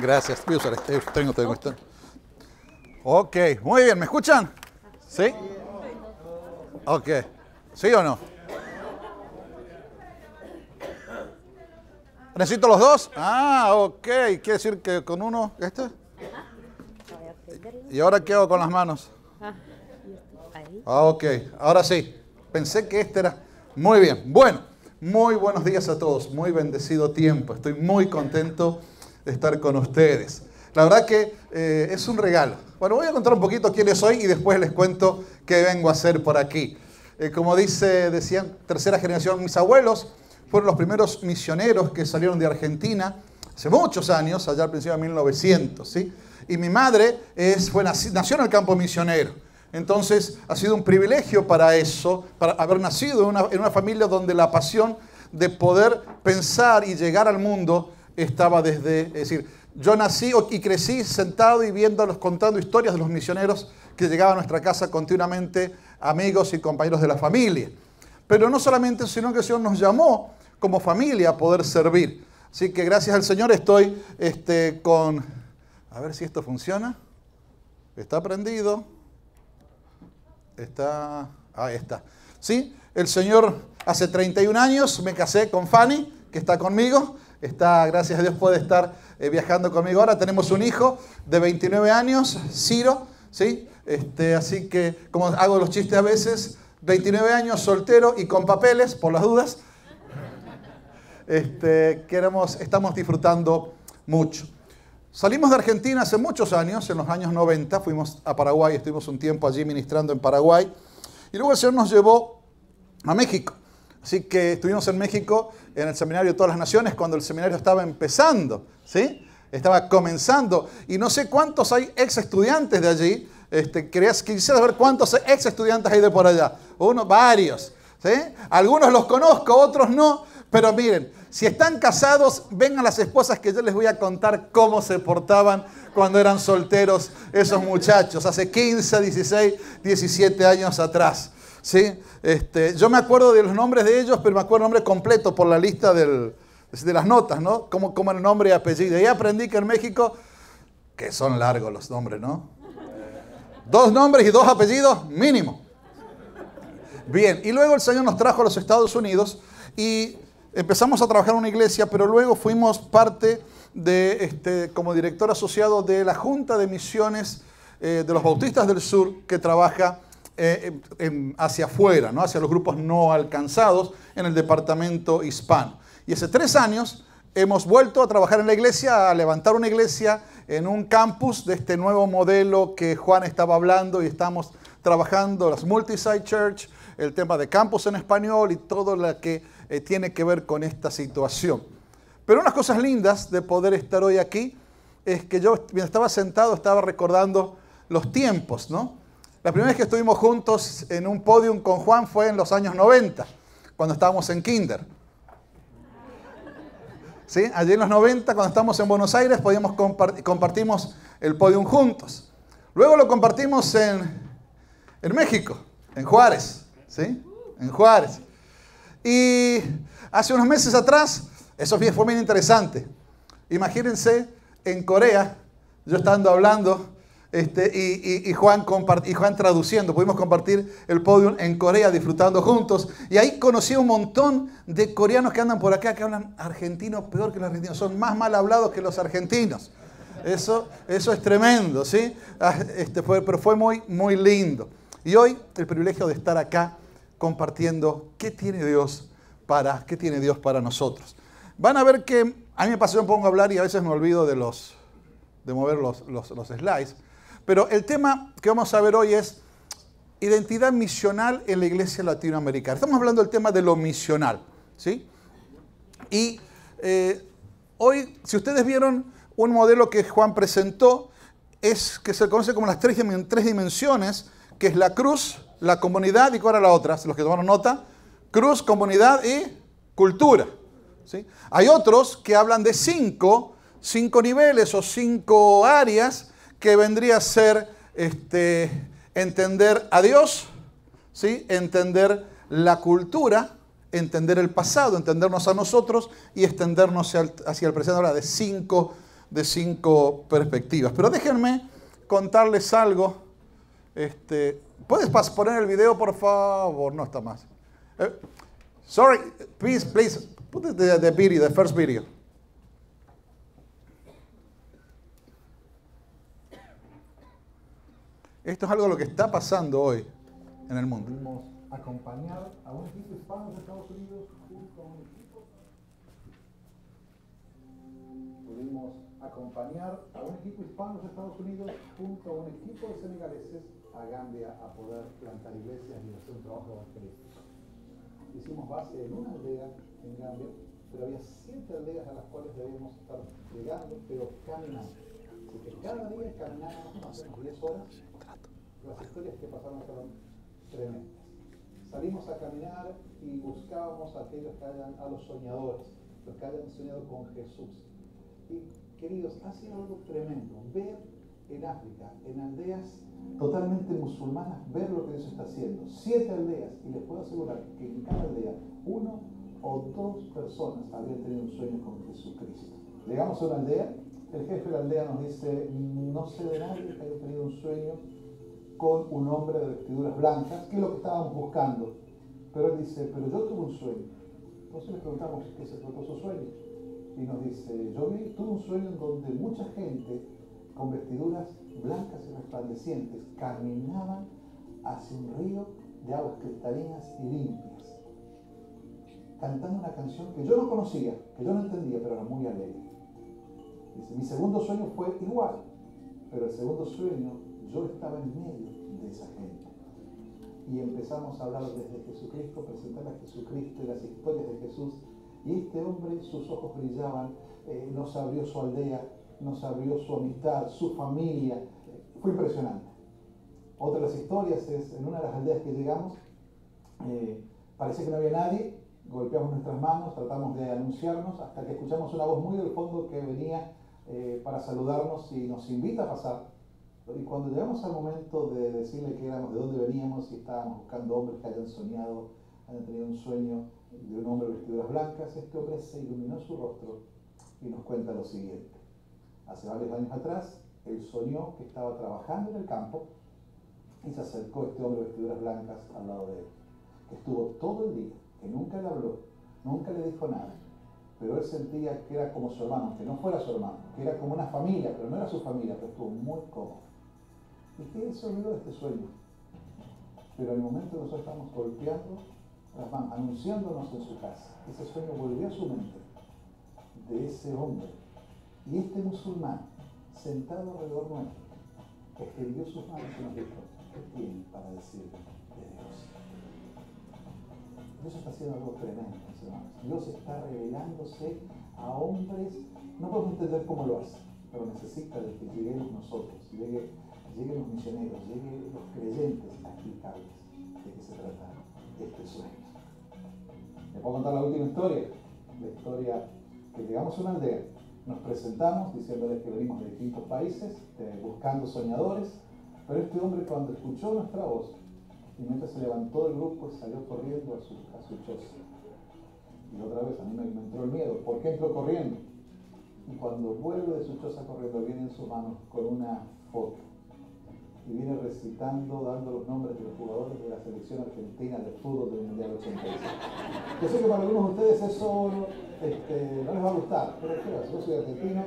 Gracias. Voy a usar este. Tengo esto. Ok, muy bien. ¿Me escuchan? ¿Sí? Ok. ¿Sí o no? ¿Necesito los dos? Ah, ok. Quiere decir que con uno, ¿este? ¿Y ahora qué hago con las manos? Ah, ok. Ahora sí. Pensé que este era... Muy bien. Bueno, muy buenos días a todos. Muy bendecido tiempo. Estoy muy contento de estar con ustedes. La verdad que es un regalo. Bueno, voy a contar un poquito quién soy y después les cuento qué vengo a hacer por aquí. Como decían, tercera generación, mis abuelos fueron los primeros misioneros que salieron de Argentina hace muchos años, allá al principio de 1900, ¿sí? Y mi madre nació en el campo misionero. Entonces ha sido un privilegio para eso, para haber nacido en una familia donde la pasión de poder pensar y llegar al mundo estaba es decir, yo nací y crecí sentado y contando historias de los misioneros que llegaban a nuestra casa continuamente, amigos y compañeros de la familia. Pero no solamente eso, sino que el Señor nos llamó como familia a poder servir. Así que gracias al Señor estoy con... A ver si esto funciona. Está prendido. Ahí está. ¿Sí? El Señor, hace 31 años me casé con Fanny, que está conmigo. Gracias a Dios, puede estar viajando conmigo ahora. Tenemos un hijo de 29 años, Ciro, ¿sí? Así que, como hago los chistes a veces, 29 años, soltero y con papeles, por las dudas. Estamos disfrutando mucho. Salimos de Argentina hace muchos años, en los años 90, fuimos a Paraguay, estuvimos un tiempo allí ministrando en Paraguay, y luego el Señor nos llevó a México. Así que estuvimos en México, en el Seminario de Todas las Naciones, cuando el seminario estaba empezando, ¿sí? Estaba comenzando, y no sé cuántos hay ex estudiantes de allí. Quisiera saber cuántos ex estudiantes hay de por allá. Varios, ¿sí? Algunos los conozco, otros no, pero miren, si están casados, vengan las esposas que yo les voy a contar cómo se portaban cuando eran solteros esos muchachos, hace 15, 16, 17 años atrás. ¿Sí? Yo me acuerdo de los nombres de ellos, pero me acuerdo el nombre completo por la lista de las notas, ¿no? Como el nombre y apellido. Y aprendí que en México, que son largos los nombres, ¿no? 2 nombres y 2 apellidos mínimo. Bien, y luego el Señor nos trajo a los Estados Unidos y empezamos a trabajar en una iglesia, pero luego fuimos parte como director asociado de la Junta de Misiones de los Bautistas del Sur, que trabaja hacia afuera, ¿no? Hacia los grupos no alcanzados en el departamento hispano. Y hace 3 años hemos vuelto a trabajar en la iglesia, a levantar una iglesia en un campus de este nuevo modelo que Juan estaba hablando, y estamos trabajando las multi-site church, el tema de campus en español y todo lo que tiene que ver con esta situación. Pero unas cosas lindas de poder estar hoy aquí es que yo, mientras estaba sentado, estaba recordando los tiempos, ¿no? La primera vez que estuvimos juntos en un podium con Juan fue en los años 90, cuando estábamos en kinder. ¿Sí? Allí en los 90, cuando estábamos en Buenos Aires, compartimos el podium juntos. Luego lo compartimos en México, en Juárez. ¿Sí? En Juárez. Y hace unos meses atrás, eso fue bien interesante. Imagínense, en Corea, yo estando hablando... y Juan traduciendo, pudimos compartir el podio en Corea disfrutando juntos, y ahí conocí un montón de coreanos que andan por acá, que hablan argentino peor que los argentinos, son más mal hablados que los argentinos. Eso es tremendo, ¿sí? Pero fue muy, muy lindo. Y hoy el privilegio de estar acá compartiendo qué tiene Dios para nosotros. Van a ver que a mí me pasa, yo me pongo a hablar y a veces me olvido de mover los slides. Pero el tema que vamos a ver hoy es identidad misional en la iglesia latinoamericana. Estamos hablando del tema de lo misional, ¿sí? Y hoy, si ustedes vieron un modelo que Juan presentó, que se conoce como las tres dimensiones, que es la cruz, la comunidad y ¿cuál era la otra? Los que tomaron nota, cruz, comunidad y cultura, ¿sí? Hay otros que hablan de cinco niveles o 5 áreas, que vendría a ser entender a Dios, ¿sí? Entender la cultura, entender el pasado, entendernos a nosotros y extendernos hacia el presente. Habla de 5 de 5 perspectivas. Pero déjenme contarles algo. ¿Puedes poner el video, por favor? No está más. Sorry, please, put the video, the first video. Esto es algo de lo que está pasando hoy en el mundo. Pudimos acompañar a un equipo hispano de Estados Unidos junto a un equipo. Pudimos acompañar a un equipo hispano de Estados Unidos junto a un equipo de senegaleses a Gambia a poder plantar iglesias y hacer un trabajo evangelístico. Hicimos base en una aldea en Gambia, pero había 7 aldeas a las cuales debíamos estar llegando, pero caminando. Así que cada día caminábamos más o menos 10 horas. Las historias que pasaron fueron tremendas. Salimos a caminar y buscábamos a aquellos a los soñadores, los que hayan soñado con Jesús. Y queridos, ha sido algo tremendo ver en África, en aldeas totalmente musulmanas, ver lo que Dios está haciendo. 7 aldeas, y les puedo asegurar que en cada aldea 1 o 2 personas habían tenido un sueño con Jesucristo. Llegamos a una aldea, el jefe de la aldea nos dice, no sé de nadie que haya tenido un sueño con un hombre de vestiduras blancas, que es lo que estábamos buscando. Pero él dice, pero yo tuve un sueño. Entonces le preguntamos, ¿qué se trató su sueño? Y nos dice, tuve un sueño en donde mucha gente con vestiduras blancas y resplandecientes caminaban hacia un río de aguas cristalinas y limpias, cantando una canción que yo no conocía, que yo no entendía, pero era muy alegre. Dice, mi segundo sueño fue igual, pero el segundo sueño yo estaba en medio de esa gente. Y empezamos a hablar desde Jesucristo, presentar a Jesucristo y las historias de Jesús. Y este hombre, sus ojos brillaban, nos abrió su aldea, nos abrió su amistad, su familia. Fue impresionante. Otra de las historias es, en una de las aldeas que llegamos, parecía que no había nadie, golpeamos nuestras manos, tratamos de anunciarnos, hasta que escuchamos una voz muy del fondo que venía para saludarnos y nos invita a pasar. Y cuando llegamos al momento de decirle que éramos, de dónde veníamos, y estábamos buscando hombres que hayan soñado, hayan tenido un sueño de un hombre de vestiduras blancas, este hombre se iluminó su rostro y nos cuenta lo siguiente. Hace varios años atrás, él soñó que estaba trabajando en el campo y se acercó este hombre de vestiduras blancas al lado de él, que estuvo todo el día, que nunca le habló, nunca le dijo nada, pero él sentía que era como su hermano, aunque no fuera su hermano, que era como una familia, pero no era su familia, pero estuvo muy cómodo. Y que él se olvidó de este sueño. Pero en el momento que nosotros estamos golpeando las manos, anunciándonos en su casa, ese sueño volvió a su mente de ese hombre. Y este musulmán, sentado alrededor nuestro, extendió sus manos y nos dijo, ¿qué tienen para decir de Dios? Dios está haciendo algo tremendo, mis hermanos. Dios está revelándose a hombres, no podemos entender cómo lo hace, pero necesita de que lleguemos nosotros, lleguen los misioneros, lleguen los creyentes a explicarles de qué se trata este sueño. ¿Les puedo contar la última historia? La historia que llegamos a una aldea, nos presentamos diciéndoles que venimos de distintos países, buscando soñadores, pero este hombre cuando escuchó nuestra voz, y mientras se levantó del grupo, salió corriendo a su choza. Y otra vez a mí me entró el miedo. ¿Por qué entró corriendo? Y cuando vuelve de su choza corriendo, viene en sus manos con una foto. Y viene recitando, dando los nombres de los jugadores de la selección argentina de fútbol del Mundial 86. Yo sé que para algunos de ustedes eso no les va a gustar, pero yo soy argentino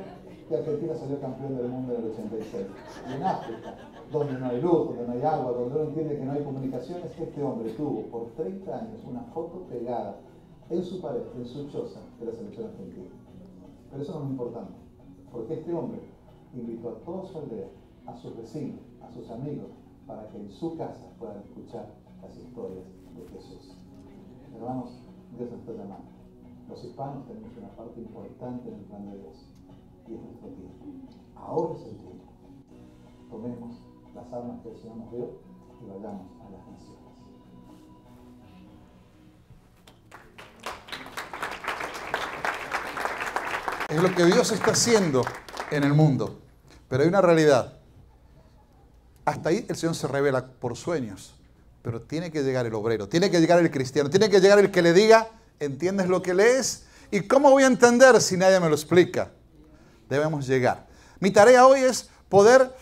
y Argentina salió campeón del mundo en el 86. Y en África, donde no hay luz, donde no hay agua, donde uno entiende que no hay comunicaciones, este hombre tuvo por 30 años una foto pegada en su pared, en su choza de la selección argentina. Pero eso no es importante, porque este hombre invitó a toda su aldea, a sus vecinos, a sus amigos, para que en su casa puedan escuchar las historias de Jesús. Hermanos, Dios nos está llamando. Los hispanos tenemos una parte importante en el plan de Dios, y es nuestro tiempo. Ahora es el tiempo. Tomemos las armas que el Señor nos dio y vayamos a las naciones. Es lo que Dios está haciendo en el mundo. Pero hay una realidad. Hasta ahí el Señor se revela por sueños. Pero tiene que llegar el obrero, tiene que llegar el cristiano, tiene que llegar el que le diga, ¿entiendes lo que lees? ¿Y cómo voy a entender si nadie me lo explica? debemos llegar. Mi tarea hoy es poder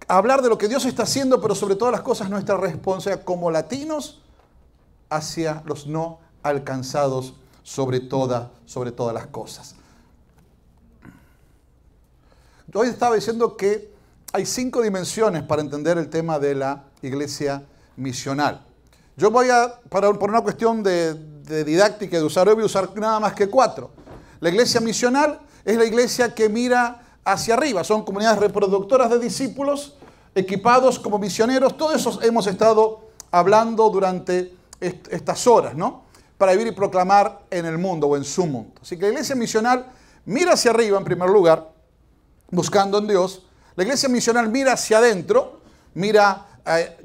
hablar de lo que Dios está haciendo, pero sobre todas las cosas nuestra responsabilidad como latinos hacia los no alcanzados sobre todas las cosas. Hoy estaba diciendo que hay 5 dimensiones para entender el tema de la iglesia misional. Yo voy a, por una cuestión de didáctica y de usar, hoy voy a usar nada más que 4. La iglesia misional es la iglesia que mira hacia arriba. Son comunidades reproductoras de discípulos equipados como misioneros. Todo eso hemos estado hablando durante estas horas, ¿no? Para vivir y proclamar en el mundo o en su mundo. Así que la iglesia misional mira hacia arriba en primer lugar, buscando en Dios. La iglesia misional mira hacia adentro, mira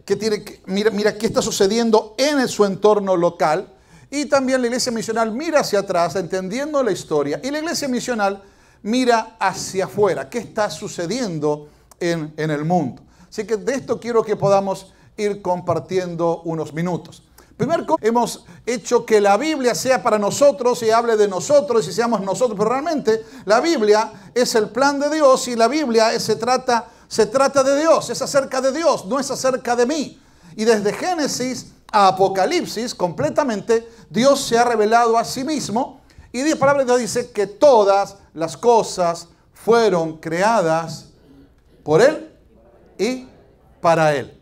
qué está sucediendo en su entorno local. Y también la iglesia misional mira hacia atrás, entendiendo la historia. Y la iglesia misional mira hacia afuera, qué está sucediendo en el mundo. Así que de esto quiero que podamos ir compartiendo unos minutos. Primero, hemos hecho que la Biblia sea para nosotros y hable de nosotros y seamos nosotros, pero realmente la Biblia es el plan de Dios y la Biblia se trata de Dios, es acerca de Dios, no es acerca de mí. Y desde Génesis a Apocalipsis, completamente, Dios se ha revelado a sí mismo y la palabra de Dios dice que todas las cosas fueron creadas por Él y para Él.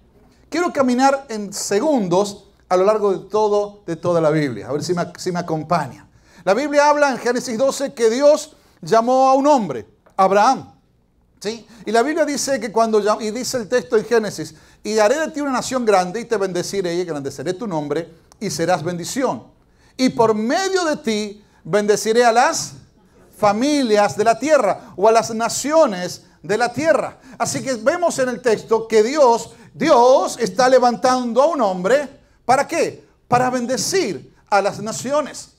Quiero caminar en segundos a lo largo de toda la Biblia. A ver si me acompaña. La Biblia habla en Génesis 12 que Dios llamó a un hombre, Abraham. ¿Sí? Y la Biblia dice que y dice el texto en Génesis, y haré de ti una nación grande y te bendeciré y engrandeceré tu nombre y serás bendición. Y por medio de ti bendeciré a las familias de la tierra o a las naciones de la tierra. Así que vemos en el texto que Dios está levantando a un hombre. ¿Para qué? Para bendecir a las naciones.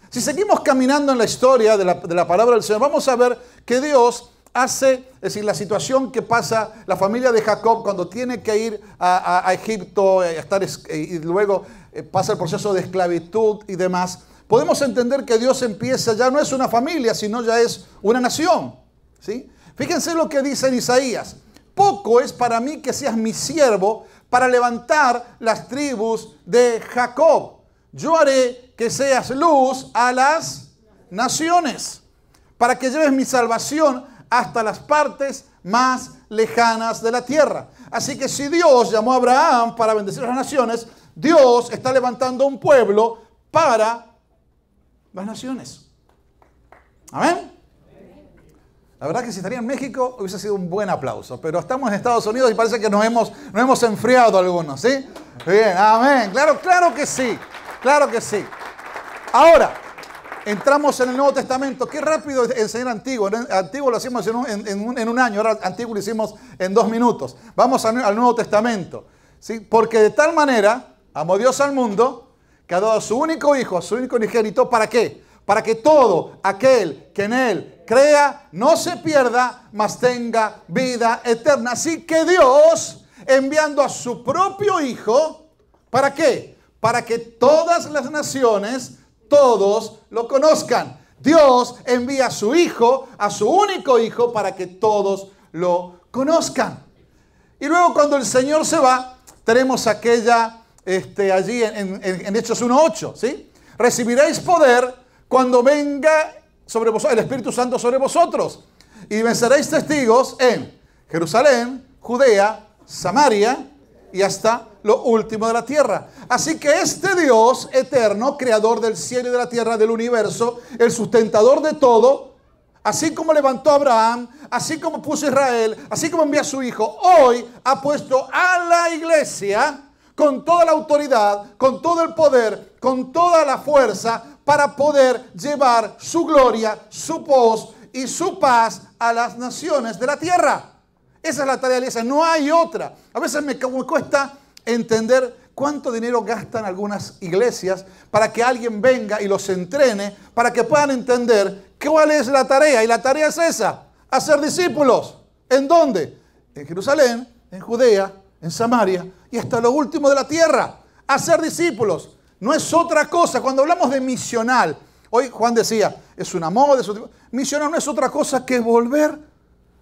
Si seguimos caminando en la historia de la palabra del Señor, vamos a ver que Dios hace, es decir, la situación que pasa la familia de Jacob cuando tiene que ir a Egipto y luego pasa el proceso de esclavitud y demás. Podemos entender que Dios empieza, ya no es una familia, sino ya es una nación. ¿Sí? Fíjense lo que dice en Isaías. Poco es para mí que seas mi siervo para levantar las tribus de Jacob. Yo haré que seas luz a las naciones, para que lleves mi salvación hasta las partes más lejanas de la tierra. Así que si Dios llamó a Abraham para bendecir a las naciones, Dios está levantando un pueblo para las naciones. Amén. La verdad que si estaría en México hubiese sido un buen aplauso, pero estamos en Estados Unidos y parece que nos hemos enfriado algunos, ¿sí? Bien, amén. Claro que sí, claro que sí. Ahora, entramos en el Nuevo Testamento. Qué rápido enseñar Antiguo. Antiguo lo hacemos en un año, ahora Antiguo lo hicimos en 2 minutos. Vamos al Nuevo Testamento, ¿sí? Porque de tal manera amó Dios al mundo que ha dado a su único hijo, a su único unigénito, ¿para qué? Para que todo aquel que en Él crea, no se pierda, mas tenga vida eterna. Así que Dios, enviando a su propio Hijo, ¿para qué? Para que todas las naciones, todos lo conozcan. Dios envía a su Hijo, a su único Hijo, para que todos lo conozcan. Y luego cuando el Señor se va, tenemos aquella, allí en Hechos 1:8, ¿sí? Recibiréis poder cuando venga sobre vosotros, el Espíritu Santo sobre vosotros, y me seréis testigos en Jerusalén, Judea, Samaria y hasta lo último de la tierra. Así que este Dios eterno, creador del cielo y de la tierra, del universo, el sustentador de todo, así como levantó a Abraham, así como puso a Israel, así como envió a su Hijo, hoy ha puesto a la iglesia con toda la autoridad, con todo el poder, con toda la fuerza, para poder llevar su gloria, su voz y su paz a las naciones de la tierra. Esa es la tarea de la iglesia, no hay otra. A veces me cuesta entender cuánto dinero gastan algunas iglesias para que alguien venga y los entrene, para que puedan entender cuál es la tarea. Y la tarea es esa, hacer discípulos. ¿En dónde? En Jerusalén, en Judea, en Samaria y hasta lo último de la tierra. Hacer discípulos. No es otra cosa. Cuando hablamos de misional Hoy Juan decía, es una moda, misionar no es otra cosa que volver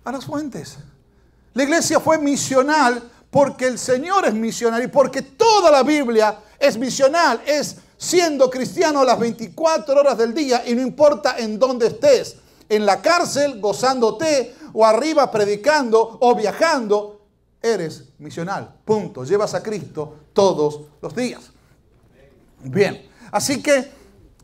a las fuentes. La iglesia fue misional porque el Señor es misional y porque toda la Biblia es misional, es siendo cristiano las 24 horas del día y no importa en dónde estés, en la cárcel gozándote o arriba predicando o viajando, eres misional, punto. Llevas a Cristo todos los días. Bien, así que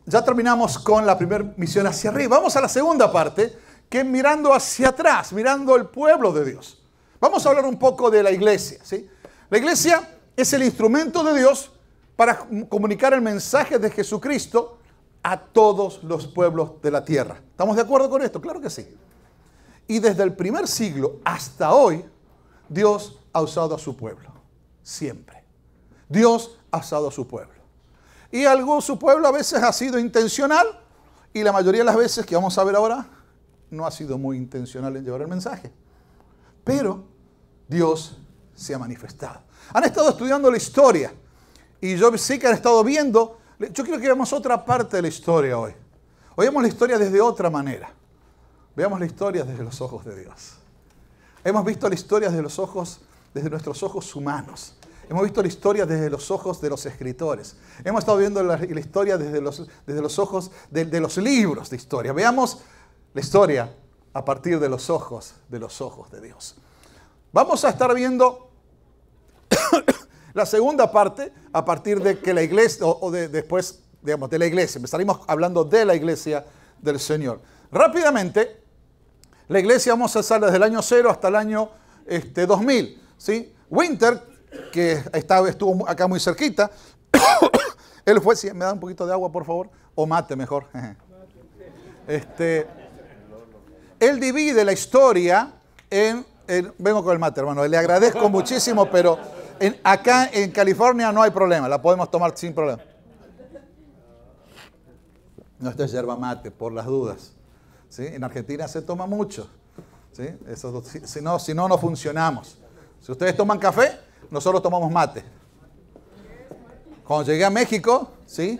ya terminamos con la primera misión hacia arriba. Vamos a la segunda parte, que es mirando hacia atrás, mirando el pueblo de Dios. Vamos a hablar un poco de la iglesia, ¿sí? La iglesia es el instrumento de Dios para comunicar el mensaje de Jesucristo a todos los pueblos de la tierra. ¿Estamos de acuerdo con esto? Claro que sí. Y desde el primer siglo hasta hoy, Dios ha usado a su pueblo. Siempre. Dios ha usado a su pueblo. Y su pueblo a veces ha sido intencional y la mayoría de las veces que vamos a ver ahora no ha sido muy intencional en llevar el mensaje. Pero Dios se ha manifestado. Han estado estudiando la historia y yo sí que han estado viendo. Yo quiero que veamos otra parte de la historia hoy. Hoy vemos la historia desde otra manera. Veamos la historia desde los ojos de Dios. Hemos visto la historia desde nuestros ojos humanos. Hemos visto la historia desde los ojos de los escritores. Hemos estado viendo la historia desde los ojos de los libros de historia. Veamos la historia a partir de los ojos de Dios. Vamos a estar viendo la segunda parte a partir de que la iglesia, después, digamos, de la iglesia. Estaremos hablando de la iglesia del Señor. Rápidamente, la iglesia vamos a estar desde el año 0 hasta el año 2000. ¿Sí? Winter, que estuvo acá muy cerquita, él fue, si me da un poquito de agua por favor, o mate mejor. Él divide la historia vengo con el mate, hermano, le agradezco muchísimo, pero acá en California no hay problema, la podemos tomar sin problema. No, esto es yerba mate, por las dudas. ¿Sí? En Argentina se toma mucho. ¿Sí? Eso, si no, no funcionamos. Si ustedes toman café, nosotros tomamos mate. Cuando llegué a México, ¿sí?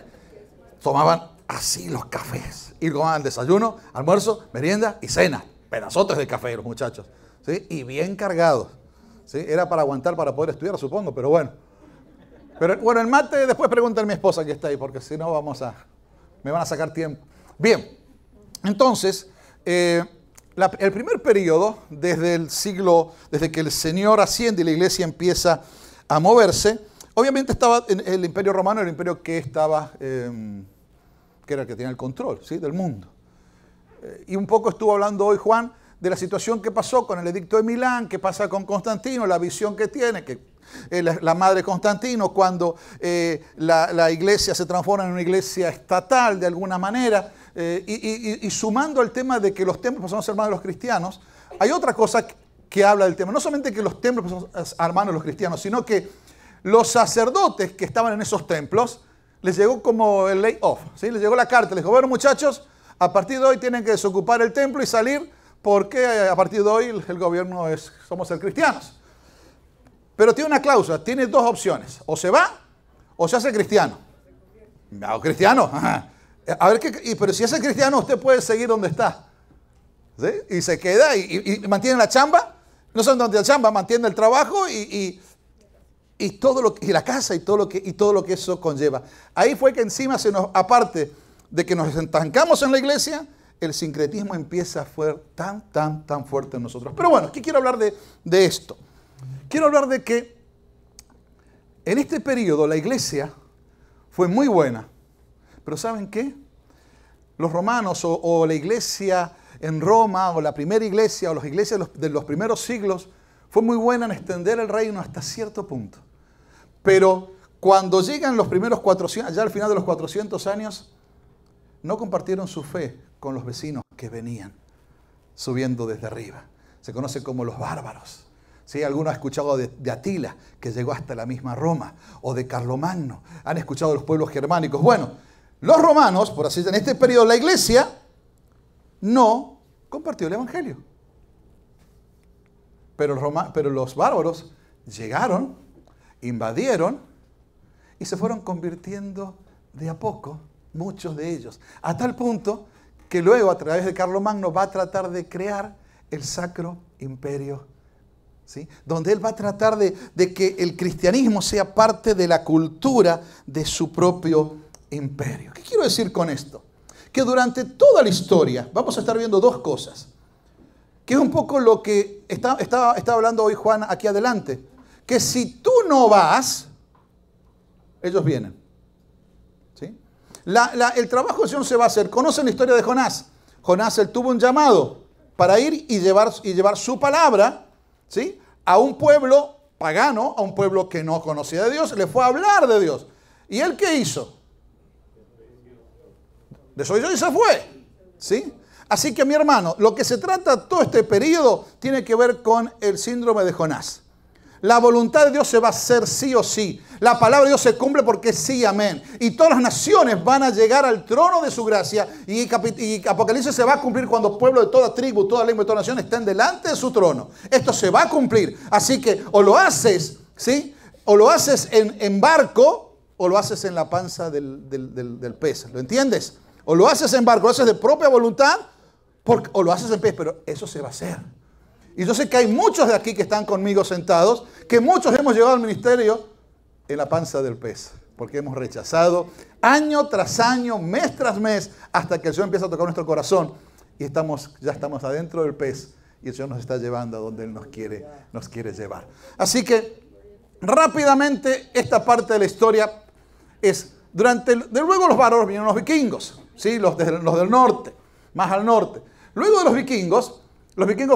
Tomaban así los cafés. Y tomaban desayuno, almuerzo, merienda y cena. Pedazotes de café los muchachos. ¿Sí? Y bien cargados. ¿Sí? Era para aguantar, para poder estudiar, supongo, pero bueno. Pero bueno, el mate, después pregúntale a mi esposa que está ahí, porque si no me van a sacar tiempo. Bien, entonces, el primer periodo, desde que el Señor asciende y la iglesia empieza a moverse, obviamente estaba en el Imperio Romano, el imperio que estaba, que era el que tenía el control, ¿sí? Del mundo. Y un poco estuvo hablando hoy Juan de la situación que pasó con el Edicto de Milán, que pasa con Constantino, la visión que tiene, que la madre Constantino, cuando la iglesia se transforma en una iglesia estatal de alguna manera, y sumando al tema de que los templos pasaron a ser hermanos de los cristianos, hay otra cosa que habla del tema. No solamente que los templos pasaron a ser hermanos de los cristianos, sino que los sacerdotes que estaban en esos templos, les llegó como el lay-off, ¿sí? Les llegó la carta, les dijo, bueno muchachos, a partir de hoy tienen que desocupar el templo y salir, porque a partir de hoy el gobierno somos el cristianos. Pero tiene una cláusula, tiene dos opciones, o se va o se hace cristiano. ¿Me hago cristiano? Ajá. A ver, pero si es cristiano, usted puede seguir donde está. ¿Sí? Y se queda y mantiene la chamba. No solamente la chamba, mantiene el trabajo y todo y la casa y todo lo que eso conlleva. Ahí fue que encima aparte de que nos estancamos en la iglesia, el sincretismo empieza a ser tan fuerte en nosotros. Pero bueno, ¿qué quiero hablar de esto? Quiero hablar de que en este periodo la iglesia fue muy buena. Pero ¿saben qué? Los romanos o la iglesia en Roma o la primera iglesia o las iglesias de los primeros siglos fue muy buena en extender el reino hasta cierto punto. Pero cuando llegan los primeros 400, ya al final de los 400 años, no compartieron su fe con los vecinos que venían subiendo desde arriba. Se conoce como los bárbaros. ¿Sí? Algunos han escuchado de Atila, que llegó hasta la misma Roma, o de Carlomagno. Han escuchado de los pueblos germánicos. Bueno, los romanos, por así decirlo, en este periodo la iglesia no compartió el evangelio. Pero los bárbaros llegaron, invadieron y se fueron convirtiendo de a poco muchos de ellos. A tal punto que luego, a través de Carlomagno, va a tratar de crear el Sacro Imperio, ¿sí? Donde él va a tratar de que el cristianismo sea parte de la cultura de su propio imperio. ¿Qué quiero decir con esto? Que durante toda la historia vamos a estar viendo dos cosas, que es un poco lo que está hablando hoy Juan aquí adelante, que si tú no vas, ellos vienen, ¿sí? El trabajo del Señor se va a hacer. ¿Conocen la historia de Jonás? Jonás, él tuvo un llamado para ir y llevar su palabra, ¿sí?, a un pueblo pagano, a un pueblo que no conocía de Dios, le fue a hablar de Dios. ¿Y él qué hizo? Desoyó y se fue, ¿sí? Así que, mi hermano, lo que se trata todo este periodo tiene que ver con el síndrome de Jonás. La voluntad de Dios se va a hacer sí o sí. La palabra de Dios se cumple porque sí, amén. Y todas las naciones van a llegar al trono de su gracia. Y Apocalipsis se va a cumplir cuando pueblo de toda tribu, toda lengua y toda nación estén delante de su trono. Esto se va a cumplir. Así que o lo haces, ¿sí?, o lo haces en barco, o lo haces en la panza del pez. ¿Lo entiendes? O lo haces en barco, lo haces de propia voluntad, o lo haces en pez, pero eso se va a hacer. Y yo sé que hay muchos de aquí que están conmigo sentados, que muchos hemos llegado al ministerio en la panza del pez, porque hemos rechazado año tras año, mes tras mes, hasta que el Señor empieza a tocar nuestro corazón y ya estamos adentro del pez y el Señor nos está llevando a donde Él nos quiere llevar. Así que rápidamente esta parte de la historia es, luego los varones vinieron los vikingos, ¿sí?, los del norte, más al norte. Luego de los vikingos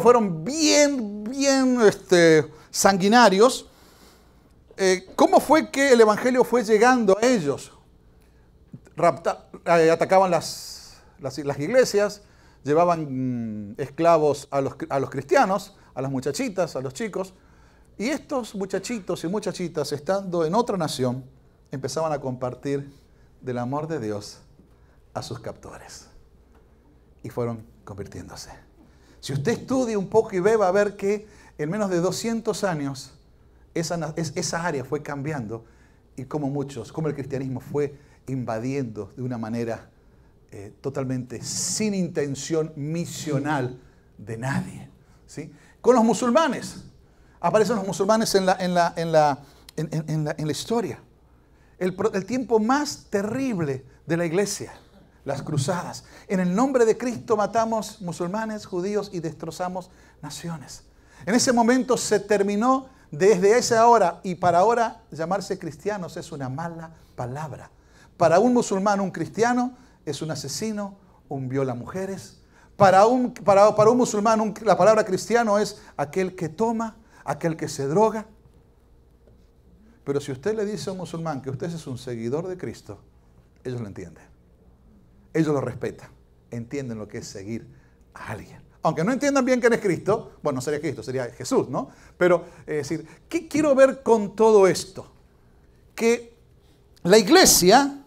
fueron bien sanguinarios. ¿Cómo fue que el evangelio fue llegando a ellos? Atacaban las iglesias, llevaban esclavos a los cristianos, a las muchachitas, a los chicos. Y estos muchachitos y muchachitas, estando en otra nación, empezaban a compartir del amor de Dios a sus captores. Y fueron convirtiéndose. Si usted estudia un poco y ve, va a ver que en menos de 200 años esa área fue cambiando y como el cristianismo fue invadiendo de una manera totalmente sin intención misional de nadie, ¿sí? Con los musulmanes. Aparecen los musulmanes en la historia. El tiempo más terrible de la iglesia. Las cruzadas. En el nombre de Cristo matamos musulmanes, judíos y destrozamos naciones. En ese momento se terminó, desde esa hora y para ahora, llamarse cristianos es una mala palabra. Para un musulmán, un cristiano es un asesino, un viola mujeres. Para un musulmán, la palabra cristiano es aquel que toma, aquel que se droga. Pero si usted le dice a un musulmán que usted es un seguidor de Cristo, ellos lo entienden. Ellos lo respetan, entienden lo que es seguir a alguien. Aunque no entiendan bien quién es Cristo, bueno, no sería Cristo, sería Jesús, ¿no? Pero, es decir, ¿qué quiero ver con todo esto? Que la iglesia,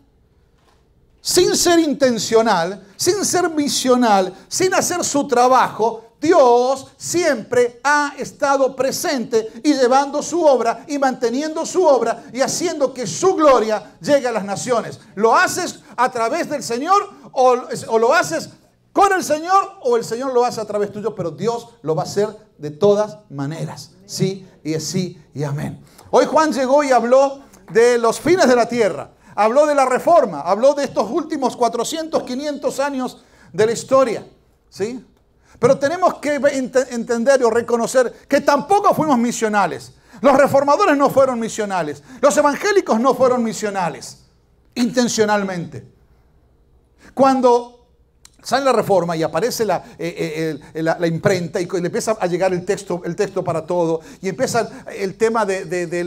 sin ser intencional, sin ser misional, sin hacer su trabajo, Dios siempre ha estado presente y llevando su obra y manteniendo su obra y haciendo que su gloria llegue a las naciones. ¿Lo haces a través del Señor o lo haces con el Señor o el Señor lo hace a través tuyo? Pero Dios lo va a hacer de todas maneras. Sí y es sí y amén. Hoy Juan llegó y habló de los fines de la tierra. Habló de la reforma. Habló de estos últimos 400, 500 años de la historia. ¿Sí? Pero tenemos que entender o reconocer que tampoco fuimos misionales. Los reformadores no fueron misionales. Los evangélicos no fueron misionales. Intencionalmente. Cuando sale la reforma y aparece la imprenta y le empieza a llegar el texto para todo y empieza el tema de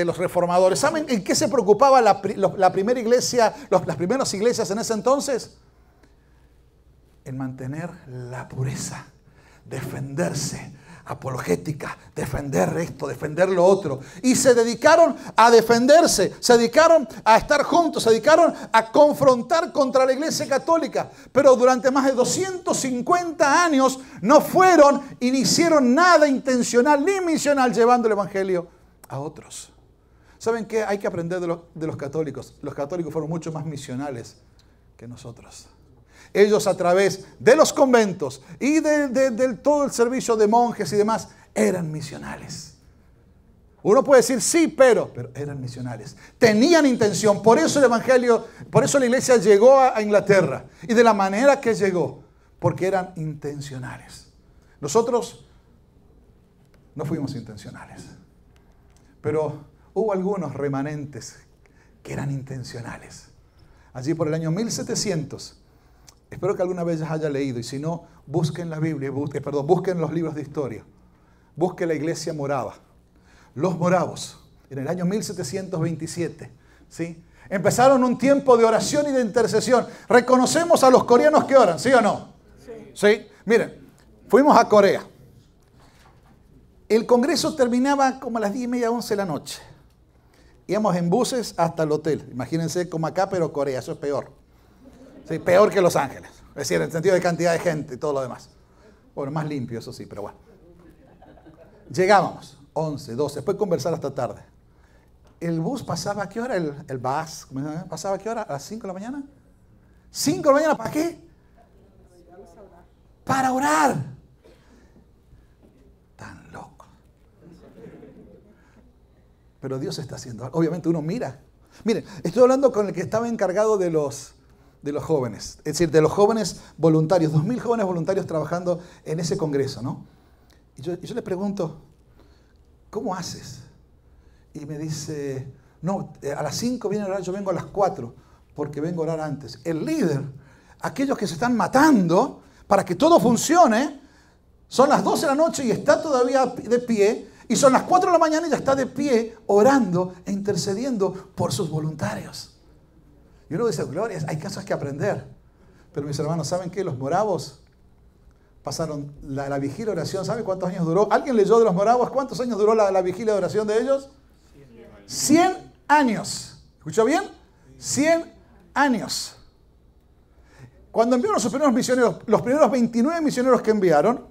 los reformadores. ¿Saben en qué se preocupaba la primera iglesia, las primeras iglesias en ese entonces? En mantener la pureza, defenderse, apologética, defender esto, defender lo otro. Y se dedicaron a defenderse, se dedicaron a estar juntos, se dedicaron a confrontar contra la iglesia católica. Pero durante más de 250 años no fueron y ni hicieron nada intencional ni misional llevando el evangelio a otros. ¿Saben qué? Hay que aprender de los católicos. Los católicos fueron mucho más misionales que nosotros. Ellos a través de los conventos y de todo el servicio de monjes y demás, eran misionales. Uno puede decir sí, pero eran misionales. Tenían intención. Por eso el evangelio, por eso la iglesia llegó a Inglaterra. Y de la manera que llegó. Porque eran intencionales. Nosotros no fuimos intencionales. Pero hubo algunos remanentes que eran intencionales. Allí por el año 1700. Espero que alguna vez ya haya leído. Y si no, busquen la Biblia. Busquen los libros de historia. Busquen la iglesia morava. Los moravos, en el año 1727, ¿sí? Empezaron un tiempo de oración y de intercesión. Reconocemos a los coreanos que oran, ¿sí o no? Sí. Miren, fuimos a Corea. El congreso terminaba como a las 10:30, 11 de la noche. Íbamos en buses hasta el hotel. Imagínense como acá, pero Corea, eso es peor. Sí, peor que Los Ángeles. Es decir, en el sentido de cantidad de gente y todo lo demás. Bueno, más limpio, eso sí, pero bueno. Llegábamos. 11, 12, después conversar hasta tarde. ¿El bus pasaba a qué hora? ¿El bus pasaba a qué hora? ¿A las 5 de la mañana? ¿5 de la mañana para qué? Para orar. Tan loco. Pero Dios está haciendo algo. Obviamente uno mira. Miren, estoy hablando con el que estaba encargado de los jóvenes. Es decir, de los jóvenes voluntarios. 2000 jóvenes voluntarios trabajando en ese congreso, ¿no? Y yo le pregunto, ¿cómo haces? Y me dice, no, a las 5 viene a orar, yo vengo a las 4, porque vengo a orar antes. El líder, aquellos que se están matando para que todo funcione, son las 12 de la noche y está todavía de pie, y son las 4 de la mañana y ya está de pie orando e intercediendo por sus voluntarios. Y uno dice, gloria, hay cosas que aprender. Pero mis hermanos, ¿saben qué? Los moravos pasaron la vigilia de oración. ¿Sabe cuántos años duró? ¿Alguien leyó de los moravos? ¿Cuántos años duró la vigilia de oración de ellos? 100 años. ¿Escuchó bien? 100 años. Cuando enviaron sus primeros misioneros, los primeros 29 misioneros que enviaron,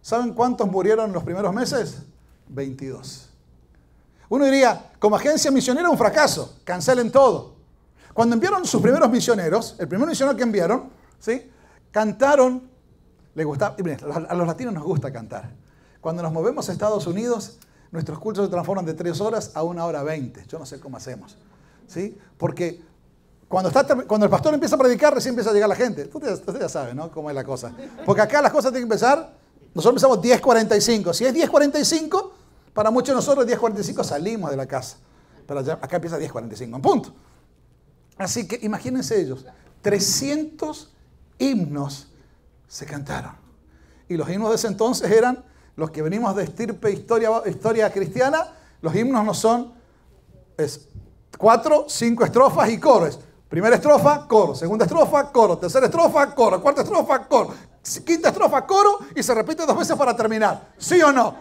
¿saben cuántos murieron en los primeros meses? 22. Uno diría, como agencia misionera, un fracaso. Cancelen todo. Cuando enviaron sus primeros misioneros, el primer misionero que enviaron, ¿sí? Cantaron. Le gustaba, a los latinos nos gusta cantar. Cuando nos movemos a Estados Unidos, nuestros cultos se transforman de 3 horas a 1 hora 20. Yo no sé cómo hacemos. ¿Sí? Porque cuando el pastor empieza a predicar, recién empieza a llegar la gente. Usted ya sabe, ¿no? Cómo es la cosa. Porque acá las cosas tienen que empezar, nosotros empezamos 10:45. Si es 10:45, para muchos de nosotros 10:45 salimos de la casa. Pero acá empieza 10:45, en punto. Así que imagínense ellos, 300 himnos se cantaron. Y los himnos de ese entonces eran los que venimos de estirpe historia cristiana. Los himnos no son 4, 5 estrofas y coros. Primera estrofa, coro. Segunda estrofa, coro. Tercera estrofa, coro. Cuarta estrofa, coro. Quinta estrofa, coro. Y se repite 2 veces para terminar. ¿Sí o no?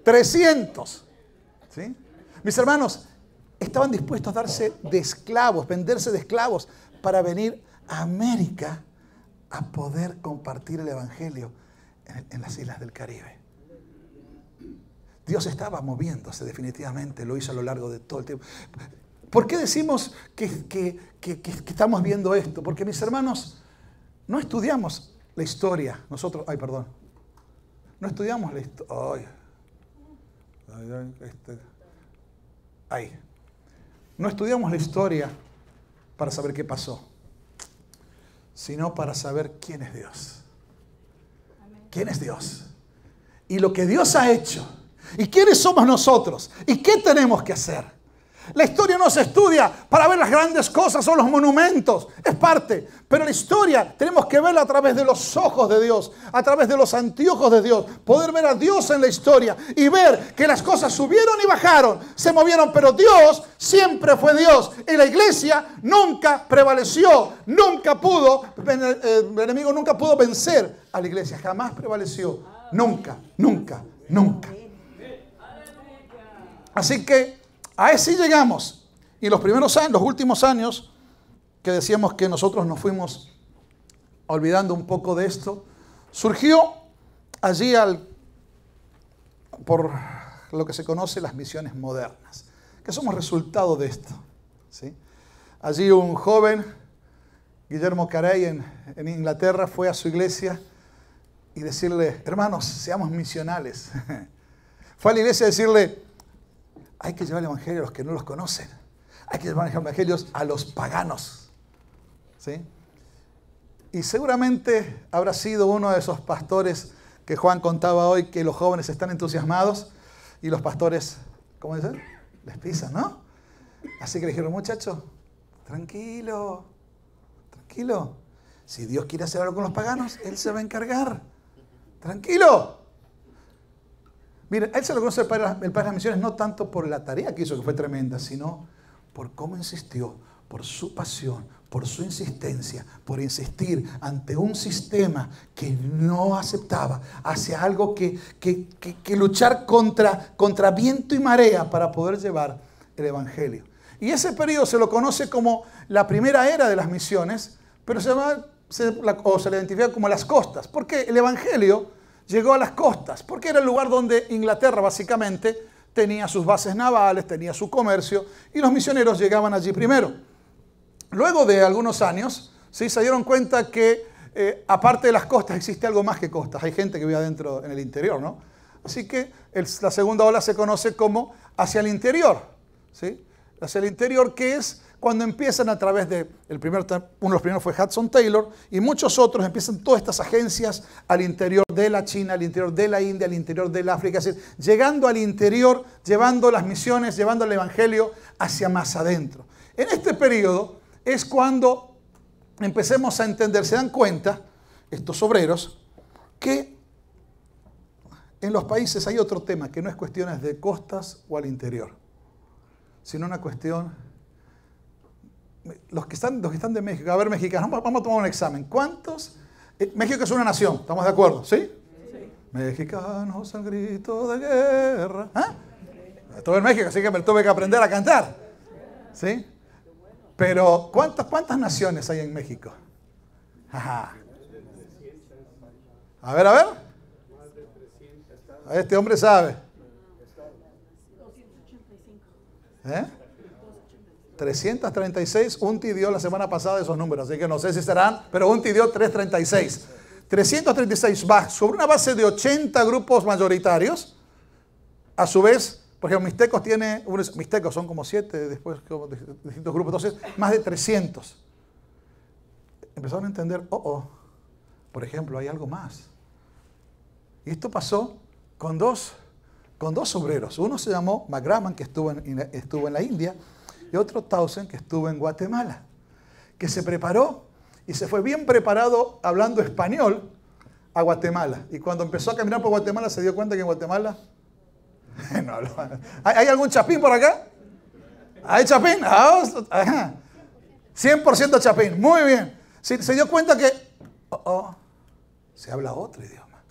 300. ¿Sí? Mis hermanos, estaban dispuestos a darse de esclavos, venderse de esclavos para venir a América a poder compartir el evangelio en las islas del Caribe. Dios estaba moviéndose definitivamente, lo hizo a lo largo de todo el tiempo. ¿Por qué decimos que estamos viendo esto? Porque, mis hermanos, no estudiamos la historia. Nosotros, no estudiamos la historia. No estudiamos la historia para saber qué pasó, sino para saber quién es Dios. ¿Quién es Dios? Y lo que Dios ha hecho. ¿Y quiénes somos nosotros? ¿Y qué tenemos que hacer? La historia no se estudia para ver las grandes cosas o los monumentos. Es parte. Pero la historia tenemos que verla a través de los ojos de Dios. A través de los anteojos de Dios. Poder ver a Dios en la historia. Y ver que las cosas subieron y bajaron. Se movieron. Pero Dios siempre fue Dios. Y la iglesia nunca prevaleció. Nunca pudo. El enemigo nunca pudo vencer a la iglesia. Jamás prevaleció. Nunca. Nunca. Nunca. Así que a así llegamos. Y los primeros años, los últimos años, que decíamos que nosotros nos fuimos olvidando un poco de esto, surgió allí por lo que se conoce las misiones modernas. que somos resultado de esto, ¿sí? Allí un joven, Guillermo Carey, en Inglaterra, fue a su iglesia y decirle, hermanos, seamos misionales. Fue a la iglesia a decirle, hay que llevar el evangelio a los que no los conocen. Hay que llevar el evangelio a los paganos, ¿sí? Y seguramente habrá sido uno de esos pastores que Juan contaba hoy, que los jóvenes están entusiasmados y los pastores, ¿cómo dicen? Les pisan, ¿no? Así que le dijeron, muchachos, tranquilo, tranquilo. Si Dios quiere hacer algo con los paganos, Él se va a encargar. Tranquilo. Miren, Él se lo conoce el Padre de las Misiones no tanto por la tarea que hizo, que fue tremenda, sino por cómo insistió, por su pasión, por su insistencia, por insistir ante un sistema que no aceptaba, hacia algo que luchar contra viento y marea para poder llevar el Evangelio. Y ese periodo se lo conoce como la primera era de las misiones, pero se le identifica como las costas, porque el Evangelio llegó a las costas, porque era el lugar donde Inglaterra básicamente tenía sus bases navales, tenía su comercio, y los misioneros llegaban allí primero. Luego de algunos años, ¿sí?, se dieron cuenta que aparte de las costas existe algo más que costas. Hay gente que vive adentro en el interior, ¿no? Así que la segunda ola se conoce como hacia el interior, ¿sí? Hacia el interior, que es cuando empiezan a través de, uno de los primeros fue Hudson Taylor, y muchos otros empiezan todas estas agencias al interior de la China, al interior de la India, al interior del África, es decir, llegando al interior, llevando las misiones, llevando el Evangelio hacia más adentro. En este periodo es cuando empecemos a entender, se dan cuenta, estos obreros, que en los países hay otro tema, que no es cuestiones de costas o al interior, sino una cuestión, los que están de México, a ver, mexicanos, vamos a tomar un examen. ¿Cuántos? México es una nación, ¿estamos de acuerdo? ¿Sí? Sí. Mexicanos al grito de guerra. ¿Ah? Estuve en México, así que me tuve que aprender a cantar. ¿Sí? Pero, ¿cuántas naciones hay en México? Ajá. A ver, a ver. Este hombre sabe. 336, Unti dio la semana pasada esos números, así que no sé si serán, pero Unti dio 336. 336 sobre una base de 80 grupos mayoritarios. A su vez, por ejemplo, Mixtecos son como 7, después como distintos grupos, entonces más de 300. Empezaron a entender, por ejemplo, hay algo más. Y esto pasó con dos obreros. Uno se llamó McGraman, que estuvo en la India, y otro Townsend, que estuvo en Guatemala, que se preparó y se fue bien preparado hablando español a Guatemala. Y cuando empezó a caminar por Guatemala se dio cuenta que en Guatemala... No, ¿hay algún chapín por acá? ¿Hay chapín? Ajá. 100% chapín, muy bien. Se dio cuenta que se habla otro idioma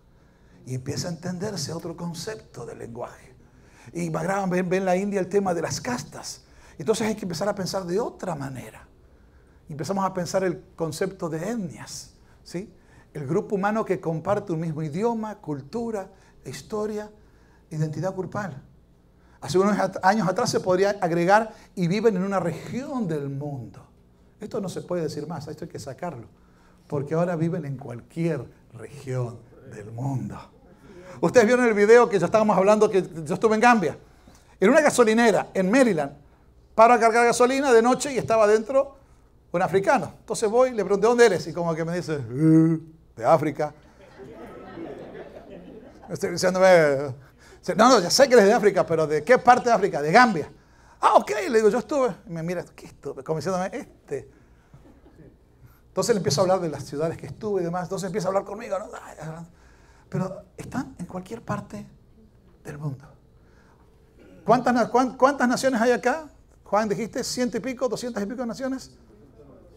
y empieza a entenderse otro concepto del lenguaje. Y McGrawan ve en la India el tema de las castas. Entonces hay que empezar a pensar de otra manera. Empezamos a pensar el concepto de etnias, ¿sí? El grupo humano que comparte un mismo idioma, cultura, historia, identidad grupal. Hace unos años atrás se podría agregar y viven en una región del mundo. Esto no se puede decir más, esto hay que sacarlo. Porque ahora viven en cualquier región del mundo. Ustedes vieron el video que ya estábamos hablando, que yo estuve en Gambia. En una gasolinera en Maryland. Paro a cargar gasolina de noche y estaba dentro un africano. Entonces voy y le pregunté, ¿dónde eres? Y como que me dice, de África. Estoy diciéndome, no, ya sé que eres de África, pero ¿de qué parte de África? De Gambia. Ok, le digo, yo estuve. Y me mira, ¿qué estuve? Como diciéndome, Entonces le empiezo a hablar de las ciudades que estuve y demás. Entonces empieza a hablar conmigo, ¿no? Pero están en cualquier parte del mundo. ¿Cuántas naciones hay acá? Juan, dijiste 100 y pico, 200 y pico naciones.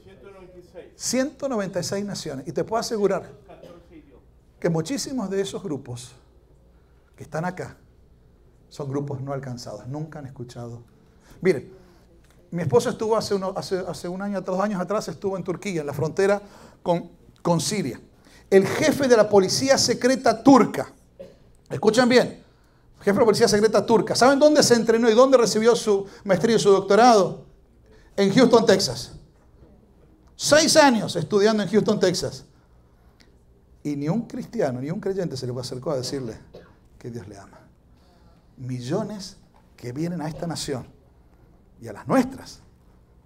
196. 196 naciones. Y te puedo asegurar que muchísimos de esos grupos que están acá son grupos no alcanzados. Nunca han escuchado. Miren, mi esposo estuvo hace un año, 2 años atrás, estuvo en Turquía, en la frontera con Siria. El jefe de la policía secreta turca, escuchen bien, jefe de policía secreta turca. ¿Saben dónde se entrenó y dónde recibió su maestría y su doctorado? En Houston, Texas. 6 años estudiando en Houston, Texas. Y ni un cristiano, ni un creyente se le acercó a decirle que Dios le ama. Millones que vienen a esta nación y a las nuestras.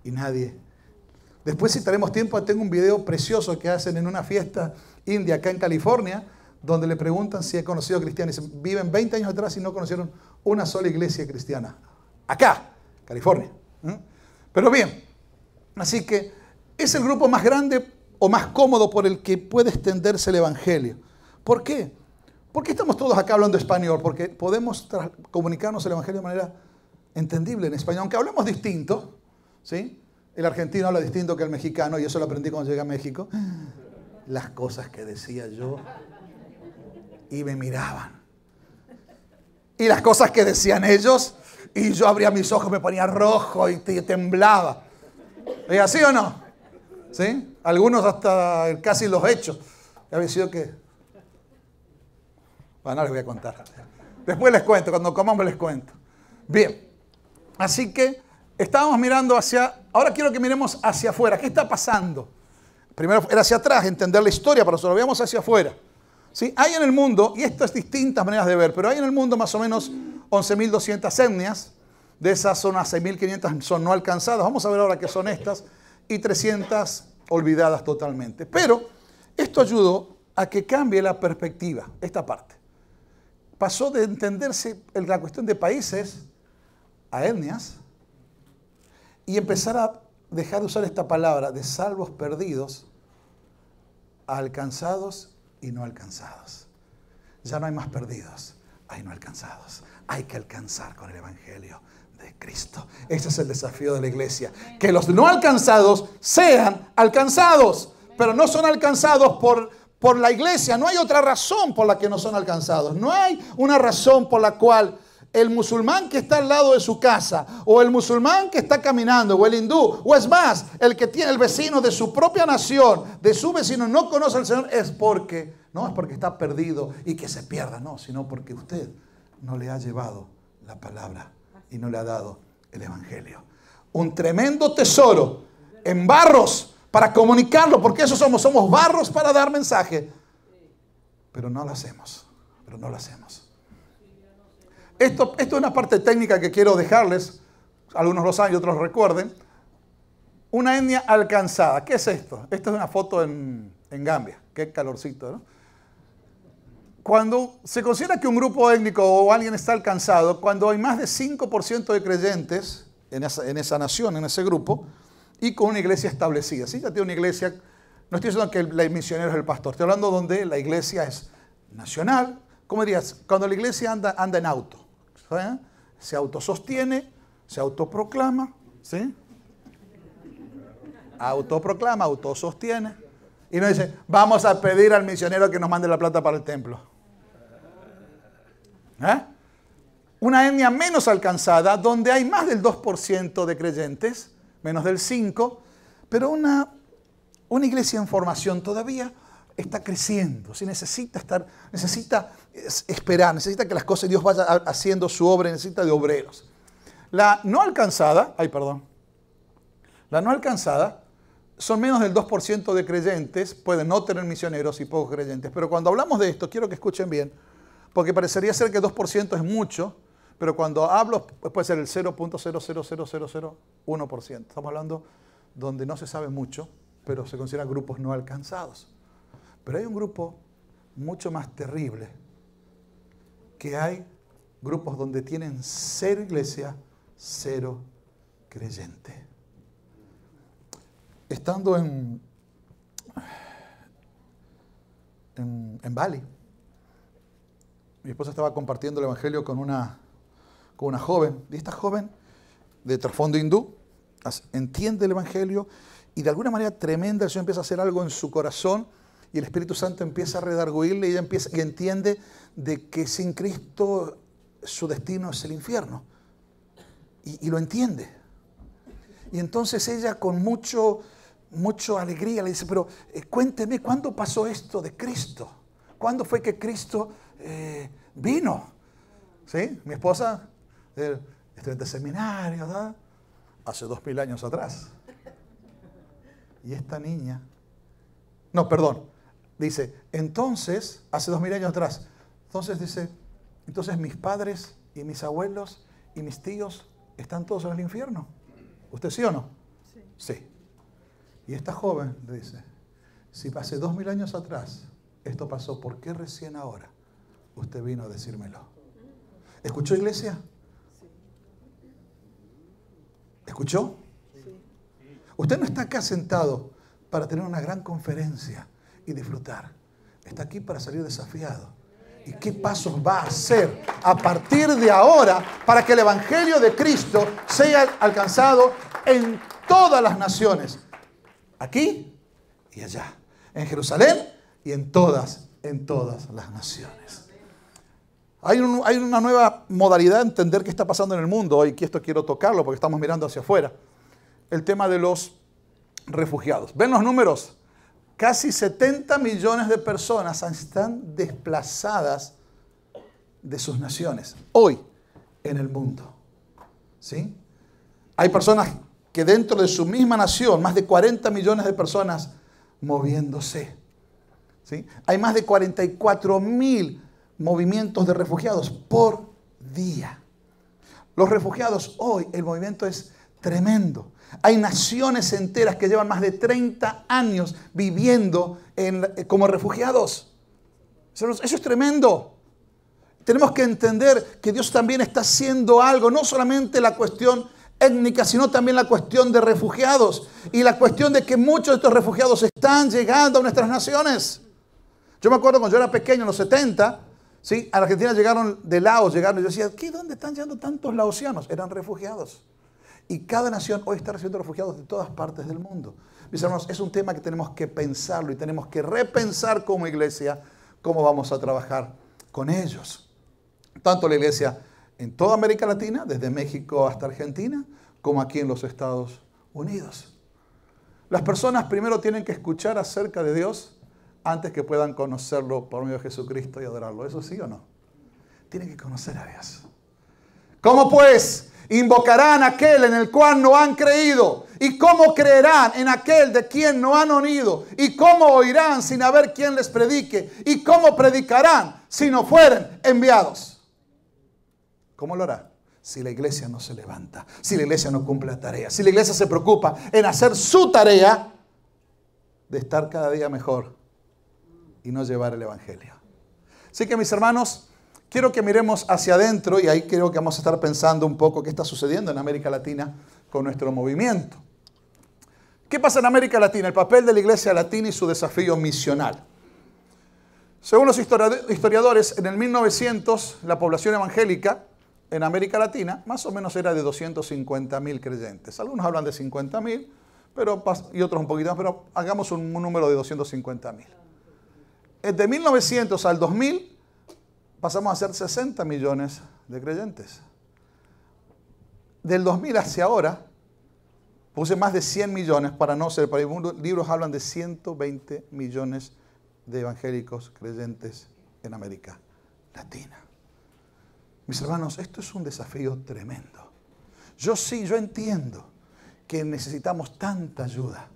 Y nadie. Después, si tenemos tiempo, tengo un video precioso que hacen en una fiesta india acá en California, donde le preguntan si he conocido cristianos. Dicen, viven 20 años atrás y no conocieron una sola iglesia cristiana. Acá, California. Pero bien, así que es el grupo más grande o más cómodo por el que puede extenderse el evangelio. ¿Por qué? ¿Por qué estamos todos acá hablando español? Porque podemos comunicarnos el evangelio de manera entendible en español, aunque hablemos distinto, ¿sí? El argentino habla distinto que el mexicano, y eso lo aprendí cuando llegué a México. Las cosas que decía yo, y me miraban. Y las cosas que decían ellos, y yo abría mis ojos, me ponía rojo y temblaba. ¿Es así o no? ¿Sí? Algunos hasta casi los hechos. ¿Había sido qué? Bueno, no les voy a contar. Después les cuento, cuando comamos les cuento. Bien, así que estábamos mirando hacia... Ahora quiero que miremos hacia afuera. ¿Qué está pasando? Primero era hacia atrás, entender la historia, pero solo veamos hacia afuera. ¿Sí? Hay en el mundo, y esto es distintas maneras de ver, pero hay en el mundo más o menos 11.200 etnias. De esas son unas 6.500 son no alcanzadas. Vamos a ver ahora qué son estas. Y 300 olvidadas totalmente. Pero esto ayudó a que cambie la perspectiva, esta parte. Pasó de entenderse la cuestión de países a etnias y empezar a dejar de usar esta palabra de salvos perdidos a alcanzados y no alcanzados. Ya no hay más perdidos, hay no alcanzados. Hay que alcanzar con el evangelio de Cristo. Ese es el desafío de la iglesia. Que los no alcanzados sean alcanzados, pero no son alcanzados por la iglesia. No hay otra razón por la que no son alcanzados. No hay una razón por la cual el musulmán que está al lado de su casa, o el musulmán que está caminando, o el hindú, o es más, el que tiene el vecino de su propia nación, de su vecino, no conoce al Señor, no es porque está perdido y que se pierda, no, sino porque usted no le ha llevado la palabra y no le ha dado el evangelio. Un tremendo tesoro en barros para comunicarlo, porque eso somos barros para dar mensaje, pero no lo hacemos, Esto es una parte técnica que quiero dejarles, algunos lo saben y otros lo recuerden. Una etnia alcanzada, ¿qué es esto? Esto es una foto en Gambia, qué calorcito, ¿no? Cuando se considera que un grupo étnico o alguien está alcanzado, cuando hay más de 5% de creyentes en esa nación, en ese grupo, y con una iglesia establecida. ¿Sí? Ya tiene una iglesia, no estoy diciendo que el misionero es el pastor, estoy hablando donde la iglesia es nacional. ¿Cómo dirías? Cuando la iglesia anda en auto, ¿sí? Se autosostiene, se autoproclama, ¿sí? Autoproclama, autosostiene. Y no dice, vamos a pedir al misionero que nos mande la plata para el templo. Una etnia menos alcanzada, donde hay más del 2% de creyentes, menos del 5%, pero una iglesia en formación todavía está creciendo. ¿Sí? Necesita esperar, necesita que las cosas, Dios vaya haciendo su obra, necesita de obreros. La no alcanzada son menos del 2% de creyentes, pueden no tener misioneros y pocos creyentes. Pero cuando hablamos de esto, quiero que escuchen bien, porque parecería ser que 2% es mucho, pero cuando hablo puede ser el 0.00001%. Estamos hablando donde no se sabe mucho, pero se consideran grupos no alcanzados. Pero hay un grupo mucho más terrible, que hay grupos donde tienen 0 iglesia, 0 creyente. Estando en Bali, mi esposa estaba compartiendo el evangelio con una joven, y esta joven de trasfondo hindú entiende el evangelio y de alguna manera tremenda el Señor empieza a hacer algo en su corazón y el Espíritu Santo empieza a redarguirle y ella entiende de que sin Cristo su destino es el infierno y lo entiende. Y entonces ella con mucha alegría le dice, pero cuénteme, ¿cuándo pasó esto de Cristo? ¿Cuándo fue que Cristo vino? ¿Sí? Mi esposa, estudiante de seminario, ¿verdad? Hace 2000 años atrás. Y esta niña, no, perdón, dice, entonces, hace 2000 años atrás, entonces dice, entonces mis padres y mis abuelos y mis tíos están todos en el infierno. ¿Usted sí o no? Sí. Sí. Y esta joven le dice, si hace 2000 años atrás esto pasó, ¿por qué recién ahora usted vino a decírmelo? ¿Escuchó, iglesia? Sí. ¿Escuchó? Sí. Usted no está acá sentado para tener una gran conferencia y disfrutar. Está aquí para salir desafiado. ¿Y qué pasos va a hacer a partir de ahora para que el Evangelio de Cristo sea alcanzado en todas las naciones? Aquí y allá. En Jerusalén y en todas las naciones. Hay una nueva modalidad de entender qué está pasando en el mundo hoy, que esto quiero tocarlo porque estamos mirando hacia afuera. El tema de los refugiados. ¿Ven los números? Casi 70 millones de personas están desplazadas de sus naciones hoy en el mundo. ¿Sí? Hay personas que dentro de su misma nación, más de 40 millones de personas moviéndose. ¿Sí? Hay más de 44.000 movimientos de refugiados por día. Los refugiados hoy, el movimiento es tremendo. Hay naciones enteras que llevan más de 30 años viviendo como refugiados. Eso es tremendo. Tenemos que entender que Dios también está haciendo algo, no solamente la cuestión étnica, sino también la cuestión de refugiados y la cuestión de que muchos de estos refugiados están llegando a nuestras naciones. Yo me acuerdo cuando yo era pequeño, en los 70, ¿sí? A Argentina llegaron de Laos, y yo decía, ¿dónde están llegando tantos laosianos? Eran refugiados. Y cada nación hoy está recibiendo refugiados de todas partes del mundo. Mis hermanos, es un tema que tenemos que pensarlo y tenemos que repensar como iglesia cómo vamos a trabajar con ellos. Tanto la iglesia en toda América Latina, desde México hasta Argentina, como aquí en los Estados Unidos. Las personas primero tienen que escuchar acerca de Dios antes que puedan conocerlo por medio de Jesucristo y adorarlo. ¿Eso sí o no? Tienen que conocer a Dios. ¿Cómo pues invocarán a aquel en el cual no han creído? ¿Y cómo creerán en aquel de quien no han oído? ¿Y cómo oirán sin haber quien les predique? ¿Y cómo predicarán si no fueren enviados? ¿Cómo lo hará? Si la iglesia no se levanta, si la iglesia no cumple la tarea, si la iglesia se preocupa en hacer su tarea de estar cada día mejor y no llevar el evangelio. Así que mis hermanos, quiero que miremos hacia adentro y ahí creo que vamos a estar pensando un poco qué está sucediendo en América Latina con nuestro movimiento. ¿Qué pasa en América Latina? El papel de la iglesia latina y su desafío misional. Según los historiadores, en el 1900 la población evangélica en América Latina más o menos era de 250.000 creyentes. Algunos hablan de 50.000 y otros un poquito más, pero hagamos un número de 250.000. De 1900 al 2000 pasamos a ser 60 millones de creyentes. Del 2000 hacia ahora puse más de 100 millones para no ser, para algunos libros hablan de 120 millones de evangélicos creyentes en América Latina. Mis hermanos, esto es un desafío tremendo. Yo entiendo que necesitamos tanta ayuda.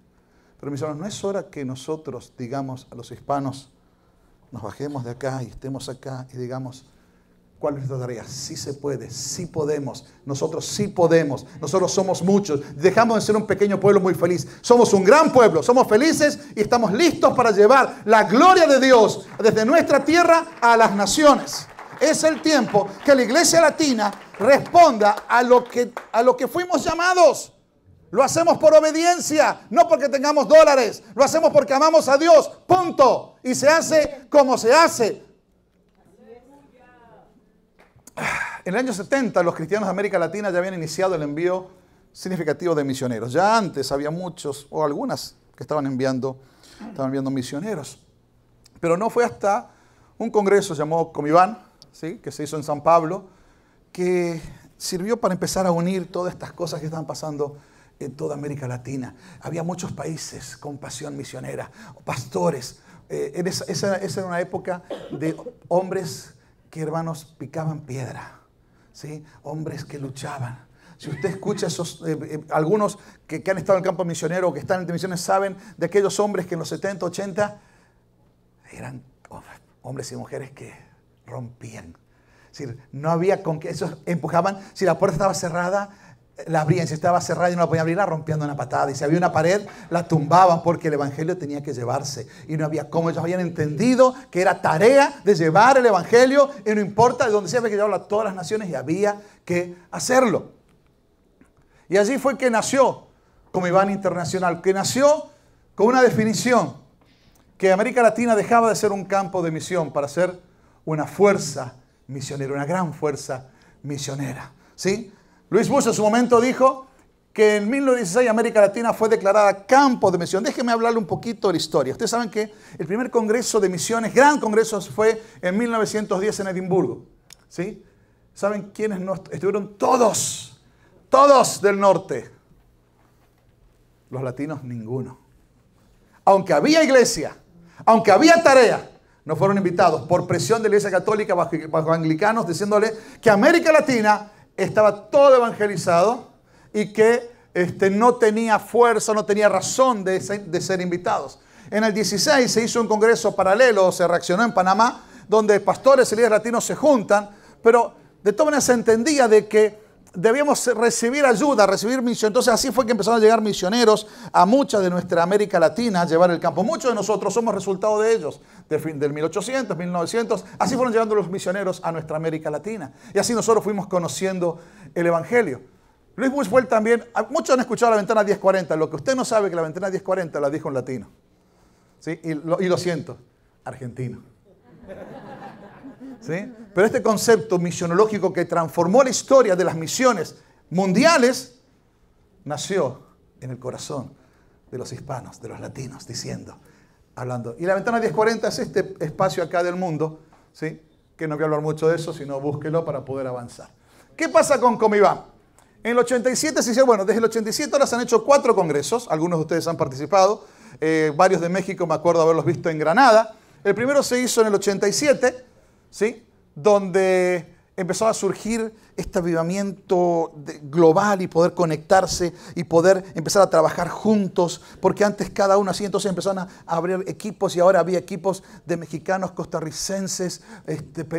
Pero mis hermanos, no es hora que nosotros digamos a los hispanos, nos bajemos de acá y estemos acá y digamos, ¿cuál es nuestra tarea? Sí se puede, sí podemos, nosotros sí podemos, nosotros somos muchos, dejamos de ser un pequeño pueblo muy feliz, somos un gran pueblo, somos felices y estamos listos para llevar la gloria de Dios desde nuestra tierra a las naciones. Es el tiempo que la iglesia latina responda a lo que fuimos llamados. Lo hacemos por obediencia, no porque tengamos dólares. Lo hacemos porque amamos a Dios, punto. Y se hace como se hace. En el año 70 los cristianos de América Latina ya habían iniciado el envío significativo de misioneros. Ya antes había muchos o algunas que estaban enviando misioneros. Pero no fue hasta un congreso llamado Comiván, ¿sí?, que se hizo en San Pablo, que sirvió para empezar a unir todas estas cosas que estaban pasando en toda América Latina. Había muchos países con pasión misionera, pastores. Esa era una época de hombres que, hermanos, picaban piedra, ¿sí? Hombres que luchaban. Si usted escucha esos, algunos que han estado en el campo misionero o que están en misiones saben de aquellos hombres que en los 70, 80 eran hombres y mujeres que rompían. Es decir, no había con que esos empujaban. Si la puerta estaba cerrada, la abrían. Si estaba cerrada y no la podían abrir, la rompían de una patada. Y si había una pared, la tumbaban porque el evangelio tenía que llevarse. Y no había cómo. Ellos habían entendido que era tarea de llevar el evangelio y no importa de dónde sea, había que llevarlo a todas las naciones y había que hacerlo. Y allí fue que nació Comiván Internacional, que nació con una definición, que América Latina dejaba de ser un campo de misión para ser una fuerza misionera, una gran fuerza misionera, ¿sí? Luis Bush en su momento dijo que en 1916 América Latina fue declarada campo de misión. Déjenme hablarle un poquito de la historia. Ustedes saben que el primer congreso de misiones, gran congreso, fue en 1910 en Edimburgo, ¿sí? ¿Saben quiénes no estuvieron? Todos del norte. Los latinos, ninguno. Aunque había iglesia, aunque había tarea, no fueron invitados por presión de la Iglesia Católica bajo anglicanos, diciéndole que América Latina estaba todo evangelizado y que no tenía fuerza, no tenía razón de ser invitados. En el 16 se hizo un congreso paralelo, se reaccionó en Panamá, donde pastores y líderes latinos se juntan, pero de todas maneras se entendía de que debíamos recibir ayuda, recibir misión. Entonces así fue que empezaron a llegar misioneros a mucha de nuestra América Latina a llevar el campo. Muchos de nosotros somos resultado de ellos, del 1800, 1900. Así fueron llegando los misioneros a nuestra América Latina. Y así nosotros fuimos conociendo el Evangelio. Luis Bush fue también, muchos han escuchado la ventana 1040. Lo que usted no sabe que la ventana 1040 la dijo en latino. ¿Sí? Y lo siento, argentino. ¿Sí? Pero este concepto misionológico que transformó la historia de las misiones mundiales nació en el corazón de los hispanos, de los latinos, hablando. Y la ventana 1040 es este espacio acá del mundo, ¿sí? Que no voy a hablar mucho de eso, sino búsquelo para poder avanzar. ¿Qué pasa con Comiván? En el 87 se hicieron, bueno, desde el 87 ahora se han hecho 4 congresos, algunos de ustedes han participado, varios de México me acuerdo haberlos visto en Granada. El primero se hizo en el 87, ¿sí? Donde empezó a surgir este avivamiento global y poder conectarse y poder empezar a trabajar juntos, porque antes cada uno así, entonces empezaron a abrir equipos y ahora había equipos de mexicanos, costarricenses,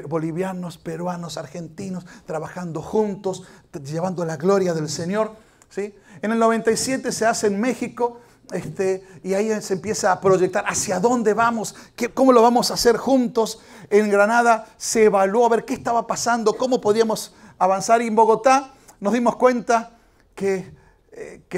bolivianos, peruanos, argentinos, trabajando juntos, llevando la gloria del Señor, ¿sí? En el 97 se hace en México, y ahí se empieza a proyectar hacia dónde vamos, cómo lo vamos a hacer juntos. En Granada se evaluó a ver qué estaba pasando, cómo podíamos avanzar. Y en Bogotá nos dimos cuenta que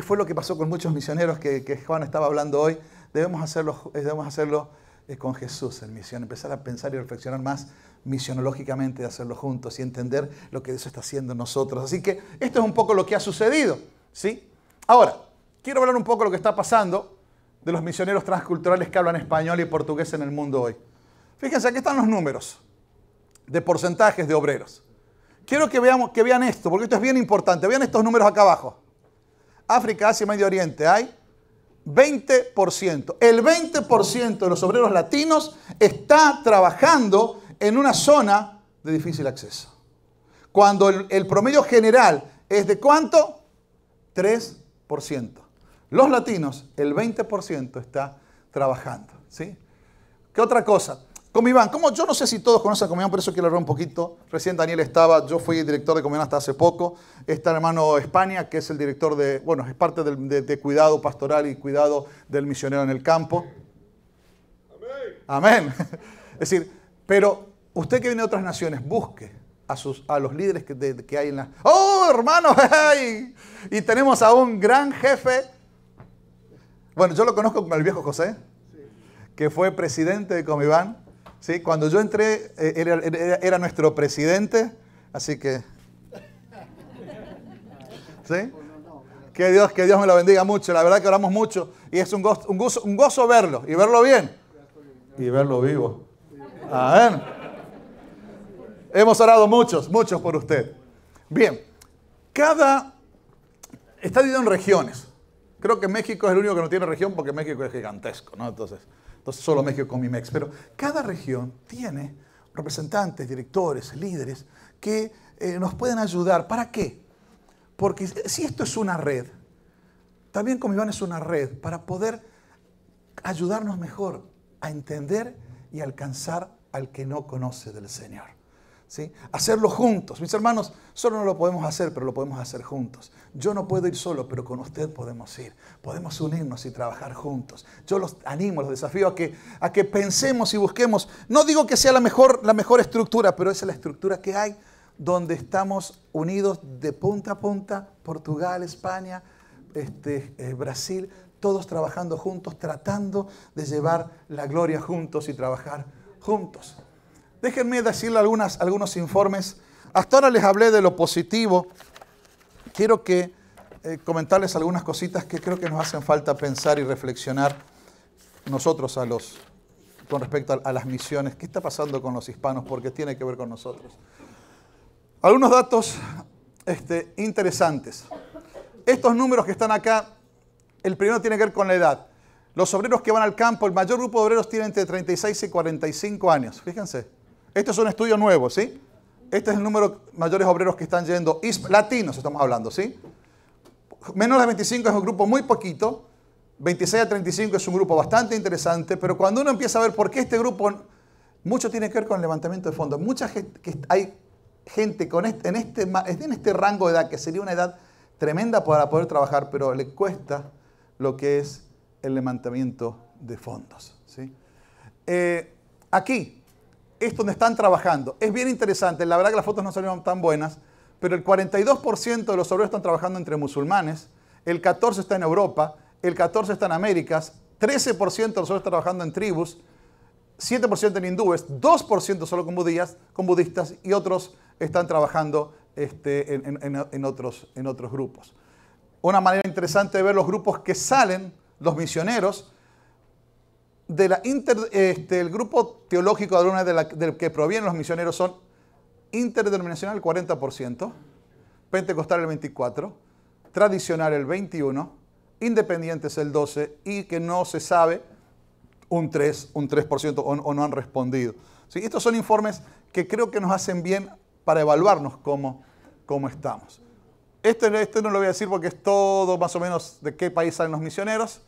fue lo que pasó con muchos misioneros que Juan estaba hablando hoy. Debemos hacerlo con Jesús en misión, empezar a pensar y reflexionar más misionológicamente, de hacerlo juntos y entender lo que Dios está haciendo en nosotros. Así que esto es un poco lo que ha sucedido, ¿sí? Ahora, quiero hablar un poco de lo que está pasando de los misioneros transculturales que hablan español y portugués en el mundo hoy. Fíjense, aquí están los números de porcentajes de obreros. Quiero que vean esto, porque esto es bien importante. Vean estos números acá abajo. África, Asia y Medio Oriente hay 20%. El 20% de los obreros latinos está trabajando en una zona de difícil acceso. Cuando el promedio general es ¿de cuánto? 3%. Los latinos, el 20% está trabajando, ¿sí? ¿Qué otra cosa? Comiván, yo no sé si todos conocen a Comiván, por eso quiero hablar un poquito. Recién Daniel estaba, yo fui director de Comiván hasta hace poco. Está el hermano España, que es el director es parte de cuidado pastoral y cuidado del misionero en el campo. Amén. Amén. Es decir, pero usted que viene de otras naciones, busque a los líderes que hay en la... ¡Oh, hermano! ¡Hey! Y tenemos a un gran jefe. Bueno, yo lo conozco como el viejo José, que fue presidente de Comiván. ¿Sí? Cuando yo entré, era nuestro presidente, así que... ¿Sí? Que Dios me lo bendiga mucho. La verdad que oramos mucho y es un gozo verlo y verlo bien y verlo vivo. Amén. Hemos orado muchos por usted. Bien, está dividido en regiones. Creo que México es el único que no tiene región porque México es gigantesco, ¿no? Entonces solo México con Mimex. Pero cada región tiene representantes, directores, líderes, que nos pueden ayudar. ¿Para qué? Porque si esto es una red, también Comiván es una red para poder ayudarnos mejor a entender y alcanzar al que no conoce del Señor. ¿Sí? Hacerlo juntos. Mis hermanos, solo no lo podemos hacer, pero lo podemos hacer juntos. Yo no puedo ir solo, pero con usted podemos ir. Podemos unirnos y trabajar juntos. Yo los animo, los desafío a que pensemos y busquemos. No digo que sea la mejor estructura, pero esa es la estructura que hay, donde estamos unidos de punta a punta, Portugal, España, Brasil, todos trabajando juntos, tratando de llevar la gloria juntos y trabajar juntos. Déjenme decirle algunos informes. Hasta ahora les hablé de lo positivo. Quiero comentarles algunas cositas que creo que nos hacen falta pensar y reflexionar nosotros con respecto a las misiones. ¿Qué está pasando con los hispanos? Porque tiene que ver con nosotros. Algunos datos interesantes. Estos números que están acá, el primero tiene que ver con la edad. Los obreros que van al campo, el mayor grupo de obreros tiene entre 36 y 45 años. Fíjense. Esto es un estudio nuevo, ¿sí? Este es el número de mayores obreros que están yendo. Latinos estamos hablando, ¿sí? Menos de 25 es un grupo muy poquito. 26 a 35 es un grupo bastante interesante. Pero cuando uno empieza a ver por qué este grupo, mucho tiene que ver con el levantamiento de fondos. Mucha gente, hay gente en este rango de edad, que sería una edad tremenda para poder trabajar, pero le cuesta lo que es el levantamiento de fondos, ¿sí? Aquí es donde están trabajando. Es bien interesante. La verdad que las fotos no salieron tan buenas, pero el 42% de los obreros están trabajando entre musulmanes, el 14% está en Europa, el 14% está en Américas, 13% de los obreros están trabajando en tribus, 7% en hindúes, 2% solo con budistas y otros están trabajando en otros grupos. Una manera interesante de ver los grupos que salen, los misioneros, el grupo teológico de Luna del que provienen los misioneros son interdenominacional el 40%, pentecostal el 24%, tradicional el 21%, independientes el 12% y que no se sabe un 3% o no han respondido. ¿Sí? Estos son informes que creo que nos hacen bien para evaluarnos cómo estamos. Este no lo voy a decir porque es todo más o menos de qué país salen los misioneros.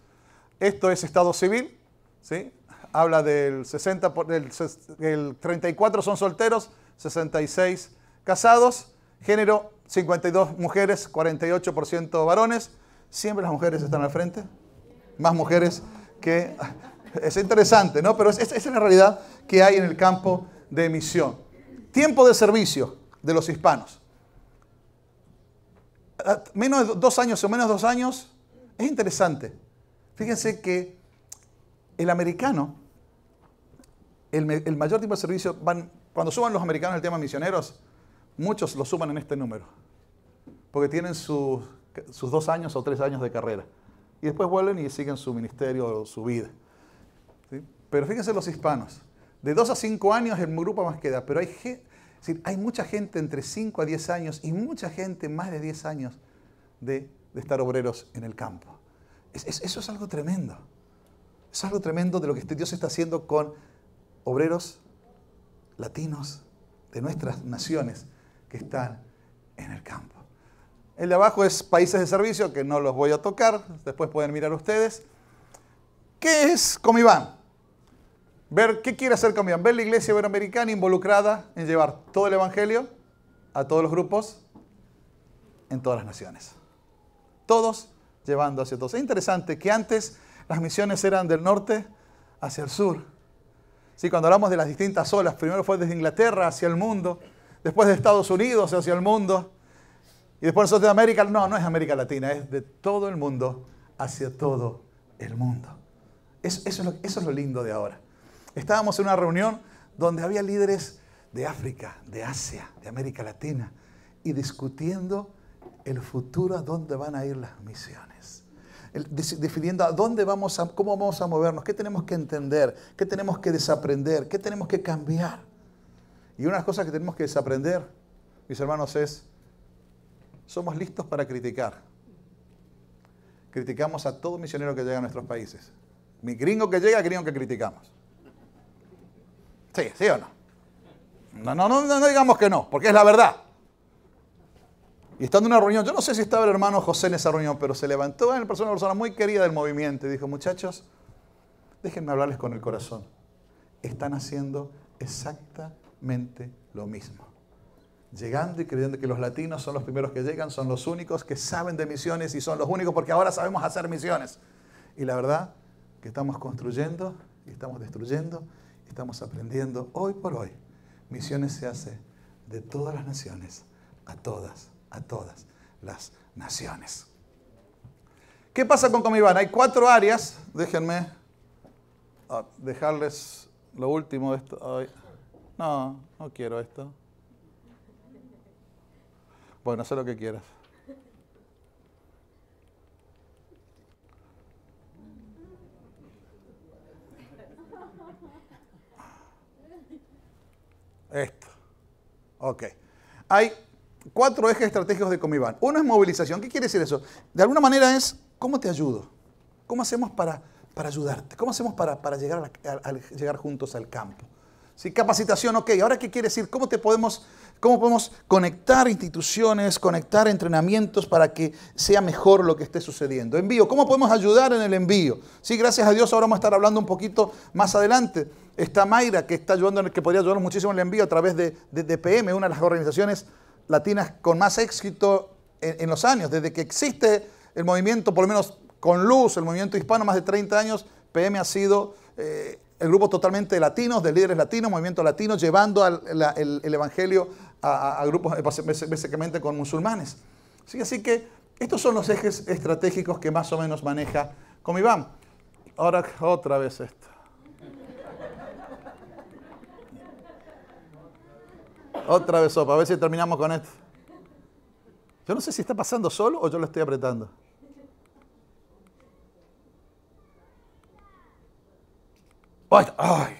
Esto es estado civil. ¿Sí? Habla del 34 son solteros, 66 casados, género 52 mujeres, 48% varones. Siempre las mujeres están al frente, más mujeres que... Es interesante, ¿no? Pero esa es la realidad que hay en el campo de misión. Tiempo de servicio de los hispanos. Menos de 2 años o menos de 2 años, es interesante. Fíjense que el americano, el mayor tiempo de servicio, cuando suban los americanos el tema misioneros, muchos lo suman en este número, porque tienen sus 2 años o 3 años de carrera, y después vuelven y siguen su ministerio o su vida. ¿Sí? Pero fíjense los hispanos, de 2 a 5 años el grupo más queda, pero hay mucha gente entre 5 a 10 años y mucha gente más de 10 años de estar obreros en el campo. Eso es algo tremendo. Es algo tremendo de lo que Dios está haciendo con obreros latinos de nuestras naciones que están en el campo. El de abajo es países de servicio, que no los voy a tocar, después pueden mirar ustedes. ¿Qué es Comiván? ¿Qué quiere hacer Comiván? Ver la iglesia iberoamericana involucrada en llevar todo el evangelio a todos los grupos en todas las naciones. Todos llevando hacia todos. Es interesante que antes las misiones eran del norte hacia el sur. Sí, cuando hablamos de las distintas olas, primero fue desde Inglaterra hacia el mundo, después de Estados Unidos hacia el mundo, y después nosotros de América, no es América Latina, es de todo el mundo hacia todo el mundo. Eso es lo lindo de ahora. Estábamos en una reunión donde había líderes de África, de Asia, de América Latina, y discutiendo el futuro, a dónde van a ir las misiones. Definiendo cómo vamos a movernos, qué tenemos que entender, qué tenemos que desaprender, qué tenemos que cambiar. Y una de las cosas que tenemos que desaprender, mis hermanos, somos listos para criticar. Criticamos a todo misionero que llega a nuestros países. Mi gringo que llega, gringo que criticamos. ¿Sí o no? No digamos que no, porque es la verdad. Y estando en una reunión, yo no sé si estaba el hermano José en esa reunión, pero se levantó una persona muy querida del movimiento y dijo, muchachos, déjenme hablarles con el corazón. Están haciendo exactamente lo mismo. Llegando y creyendo que los latinos son los primeros que llegan, son los únicos que saben de misiones y son los únicos porque ahora sabemos hacer misiones. Y la verdad que estamos construyendo y estamos destruyendo y estamos aprendiendo hoy por hoy. Misiones se hace de todas las naciones a todas las naciones. ¿Qué pasa con Comiván? Hay 4 áreas. Déjenme dejarles lo último de esto. Ay, no quiero esto. Bueno, haz lo que quieras. Esto. Ok. Hay 4 ejes estratégicos de Comiván. Uno es movilización. ¿Qué quiere decir eso? De alguna manera es, ¿cómo te ayudo? ¿Cómo hacemos para ayudarte? ¿Cómo hacemos para llegar, llegar juntos al campo? ¿Sí? Capacitación, ok. ¿Ahora qué quiere decir? ¿Cómo podemos conectar instituciones, conectar entrenamientos para que sea mejor lo que esté sucediendo? Envío. ¿Cómo podemos ayudar en el envío? Sí, gracias a Dios ahora vamos a estar hablando un poquito más adelante. Está Mayra, que está ayudando, que podría ayudarnos muchísimo en el envío a través de PM, una de las organizaciones latinas con más éxito en los años. Desde que existe el movimiento, por lo menos con luz, el movimiento hispano, más de 30 años, PM ha sido el grupo totalmente de latinos, de líderes latinos, movimiento latino, llevando el evangelio a grupos básicamente con musulmanes. ¿Sí? Así que estos son los ejes estratégicos que más o menos maneja Comiván. Ahora otra vez esto. Otra vez sopa, a ver si terminamos con esto. Yo no sé si está pasando solo o yo lo estoy apretando. Ay.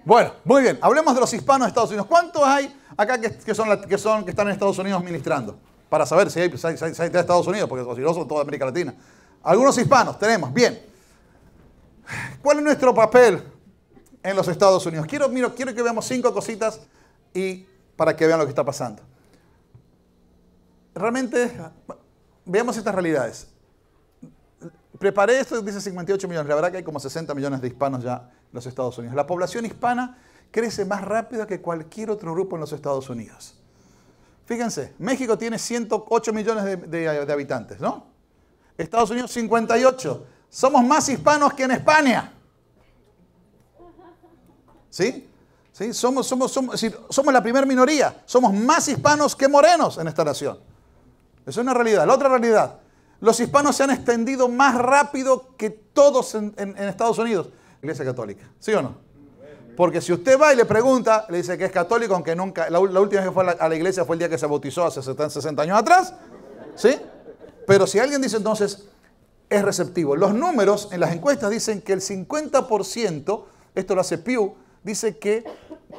Bueno, muy bien. Hablemos de los hispanos de Estados Unidos. ¿Cuántos hay acá que están en Estados Unidos ministrando? Para saber si hay de Estados Unidos, porque si no son toda América Latina. Algunos hispanos tenemos. Bien. ¿Cuál es nuestro papel en los Estados Unidos? Quiero que veamos 5 cositas y para que vean lo que está pasando. Realmente, veamos estas realidades. Preparé esto, dice 58 millones. La verdad que hay como 60 millones de hispanos ya en los Estados Unidos. La población hispana crece más rápido que cualquier otro grupo en los Estados Unidos. Fíjense, México tiene 108 millones de habitantes, ¿no? Estados Unidos 58. Somos más hispanos que en España. ¿Sí? ¿Sí? Somos la primera minoría. Somos más hispanos que morenos en esta nación. Eso es una realidad. La otra realidad. Los hispanos se han extendido más rápido que todos en Estados Unidos. Iglesia católica. ¿Sí o no? Porque si usted va y le pregunta, le dice que es católico, aunque nunca, la última vez que fue a la iglesia fue el día que se bautizó hace 60 años atrás. ¿Sí? Pero si alguien dice entonces, es receptivo. Los números en las encuestas dicen que el 50%, esto lo hace Pew, dice que